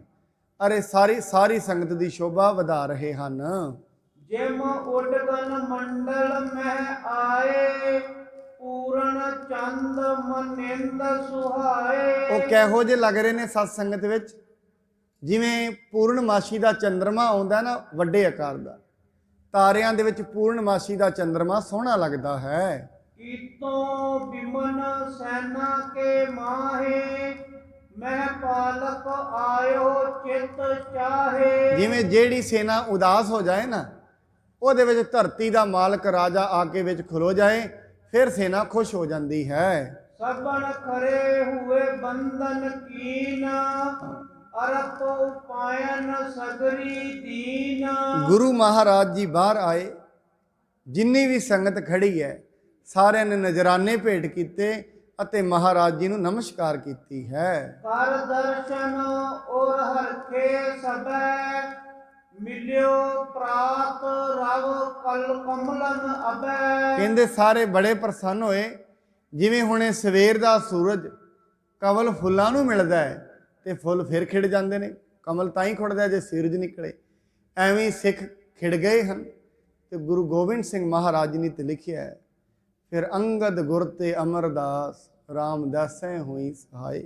ਅਰੇ ਸਾਰੀ ਸੰਗਤ ਦੀ ਸ਼ੋਭਾ ਵਧਾ ਰਹੇ ਹਨ। ਜਿਮ ਉਡਗਨ ਮੰਡਲ ਮਹਿ ਆਏ, ਪੂਰਨ ਚੰਦ ਮਨਿੰਦ ਸੁਹਾਏ। ਉਹ ਕਿਹੋ ਜਿਹੇ ਲੱਗ ਰਹੇ ਨੇ ਸਤ ਸੰਗਤ ਵਿੱਚ, ਜਿਵੇਂ ਪੂਰਨਮਾਸ਼ੀ ਦਾ ਚੰਦਰਮਾ ਆਉਂਦਾ ਨਾ, ਵੱਡੇ ਆਕਾਰ ਦਾ, ਤਾਰਿਆਂ ਦੇ ਵਿੱਚ ਪੂਰਨਮਾਸ਼ੀ ਦਾ ਚੰਦਰਮਾ ਸੋਹਣਾ ਲੱਗਦਾ ਹੈ। ਕੀਤੋਂ ਬਿਮਨ ਸੈਨਾ ਕੇ ਮਾਹੇ, ਮੈਂ ਪਾਲਕ ਆਇਓ ਚਿਤ ਚਾਹੇ। ਜਿਵੇਂ ਜਿਹੜੀ ਸੈਨਾ ਉਦਾਸ ਹੋ ਜਾਏ ਨਾ, ਉਹਦੇ ਵਿੱਚ ਧਰਤੀ ਦਾ ਮਾਲਕ ਰਾਜਾ ਆ ਕੇ ਵਿੱਚ ਖਲੋ ਜਾਏ, ਫਿਰ ਸੈਨਾ ਖੁਸ਼ ਹੋ ਜਾਂਦੀ ਹੈ। ਸਭਨ ਖਰੇ ਹੁਏ ਬੰਧਨ ਕੀਨ, ਅਰਪ ਉਪਾਇਨ ਸਗਰੀ ਦੀਨ। ਗੁਰੂ ਮਹਾਰਾਜ ਜੀ ਬਾਹਰ ਆਏ, ਜਿੰਨੀ ਵੀ ਸੰਗਤ ਖੜੀ ਹੈ ਸਾਰਿਆਂ ਨੇ ਨਜ਼ਰਾਨੇ ਭੇਟ ਕੀਤੇ ਅਤੇ ਮਹਾਰਾਜ ਜੀ ਨੂੰ ਨਮਸਕਾਰ ਕੀਤੀ ਹੈ। ਕਰ ਦਰਸ਼ਨ ਔਰ ਹਰਖੇ ਸਬੈ, ਮਿਲਿਓ ਪ੍ਰਾਤ ਰਵ ਕਲ ਕਮਲਨ ਅਬੈ। ਕਹਿੰਦੇ ਸਾਰੇ ਬੜੇ ਪ੍ਰਸੰਨ ਹੋਏ, ਜਿਵੇਂ ਹੁਣੇ ਸਵੇਰ ਦਾ ਸੂਰਜ ਕਮਲ ਫੁੱਲਾਂ ਨੂੰ ਮਿਲਦਾ ਹੈ ਤੇ ਫੁੱਲ ਫਿਰ ਖਿੜ ਜਾਂਦੇ ਨੇ। ਕਮਲ ਤਾਂ ਹੀ ਖੁੜਦਾ ਜੇ ਸੂਰਜ ਨਿਕਲੇ। ਐਵੇਂ ਸਿੱਖ ਖਿੜ ਗਏ ਹਨ। ਤੇ ਗੁਰੂ ਗੋਬਿੰਦ ਸਿੰਘ ਮਹਾਰਾਜ ਜੀ ਨੇ ਤੇ ਲਿਖਿਆ ਹੈ, ਫਿਰ ਅੰਗਦ ਗੁਰ ਤੇ ਅਮਰਦਾਸ ਰਾਮਦਾਸੈ ਹੋਈ ਸਹਾਏ।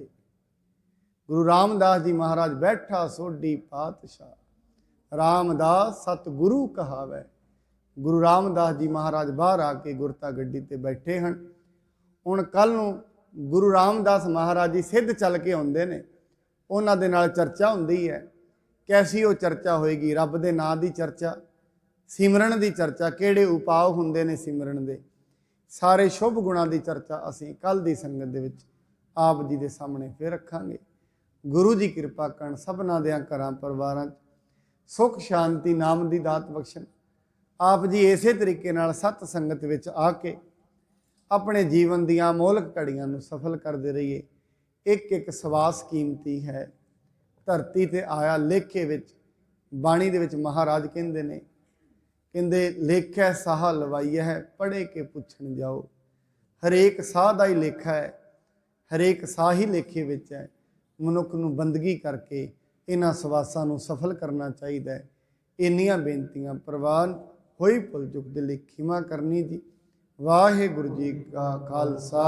ਗੁਰੂ ਰਾਮਦਾਸ ਜੀ ਮਹਾਰਾਜ ਬੈਠਾ ਸੋਢੀ ਪਾਤਸ਼ਾਹ, ਰਾਮਦਾਸ ਸਤਿਗੁਰੂ ਕਹਾਵੈ। ਗੁਰੂ ਰਾਮਦਾਸ ਜੀ ਮਹਾਰਾਜ ਬਾਹਰ ਆ ਕੇ ਗੁਰਤਾ ਗੱਡੀ ਤੇ ਬੈਠੇ ਹਨ। ਹੁਣ ਕੱਲ ਨੂੰ ਗੁਰੂ ਰਾਮਦਾਸ ਮਹਾਰਾਜ ਜੀ ਸਿੱਧ ਚੱਲ ਕੇ ਆਉਂਦੇ ਨੇ, ਉਹਨਾਂ ਦੇ ਨਾਲ ਚਰਚਾ ਹੁੰਦੀ ਹੈ। ਕੈਸੀ ਉਹ ਚਰਚਾ ਹੋਏਗੀ? ਰੱਬ ਦੇ ਨਾਂ ਦੀ ਚਰਚਾ, ਸਿਮਰਨ ਦੀ ਚਰਚਾ, ਕਿਹੜੇ ਉਪਾਅ ਹੁੰਦੇ ਨੇ ਸਿਮਰਨ ਦੇ, ਸਾਰੇ ਸ਼ੁਭ ਗੁਣਾਂ ਦੀ ਚਰਚਾ ਅਸੀਂ ਕੱਲ ਦੀ ਸੰਗਤ ਦੇ ਵਿੱਚ ਆਪ ਜੀ ਦੇ ਸਾਹਮਣੇ ਫਿਰ ਰੱਖਾਂਗੇ। ਗੁਰੂ ਜੀ ਕਿਰਪਾ ਕਰਨ, ਸਭਨਾਂ ਦੇ ਘਰਾਂ ਪਰਿਵਾਰਾਂ 'ਚ ਸੁੱਖ ਸ਼ਾਂਤੀ ਨਾਮ ਦੀ ਦਾਤ ਬਖਸ਼ਣ। ਆਪ ਜੀ ਇਸੇ ਤਰੀਕੇ ਨਾਲ ਸਤ ਸੰਗਤ ਵਿੱਚ ਆ ਕੇ ਆਪਣੇ ਜੀਵਨ ਦੀਆਂ ਅਮੋਲਕ ਘੜੀਆਂ ਨੂੰ ਸਫਲ ਕਰਦੇ ਰਹੀਏ। ਇੱਕ ਇੱਕ ਸਵਾਸ ਕੀਮਤੀ ਹੈ। ਧਰਤੀ ਤੇ ਆਇਆ ਲੇਖੇ ਵਿੱਚ, ਬਾਣੀ ਦੇ ਵਿੱਚ ਮਹਾਰਾਜ ਕਹਿੰਦੇ ਨੇ, ਕਹਿੰਦੇ ਲੇਖੈ ਸਾਹ ਲਵਾਈਆ ਹੈ, ਪੜ੍ਹੇ ਕੇ ਪੁੱਛਣ ਜਾਓ। ਹਰੇਕ ਸਾਹ ਦਾ ਹੀ ਲੇਖਾ ਹੈ, ਹਰੇਕ ਸਾਹ ਹੀ ਲੇਖੇ ਵਿੱਚ ਹੈ। ਮਨੁੱਖ ਨੂੰ ਬੰਦਗੀ ਕਰਕੇ ਇਹਨਾਂ ਸਵਾਸਾਂ ਨੂੰ ਸਫਲ ਕਰਨਾ ਚਾਹੀਦਾ ਹੈ। ਇੰਨੀਆਂ ਬੇਨਤੀਆਂ ਪ੍ਰਵਾਨ ਹੋਈ ਭੁੱਲ ਚੁੱਕ ਦੇ ਲਈ ਖਿਮਾ ਕਰਨੀ ਜੀ। ਵਾਹਿਗੁਰੂ ਜੀ ਕਾ ਖਾਲਸਾ,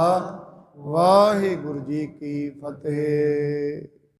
ਵਾਹਿਗੁਰੂ ਜੀ ਕੀ ਫਤਿਹ।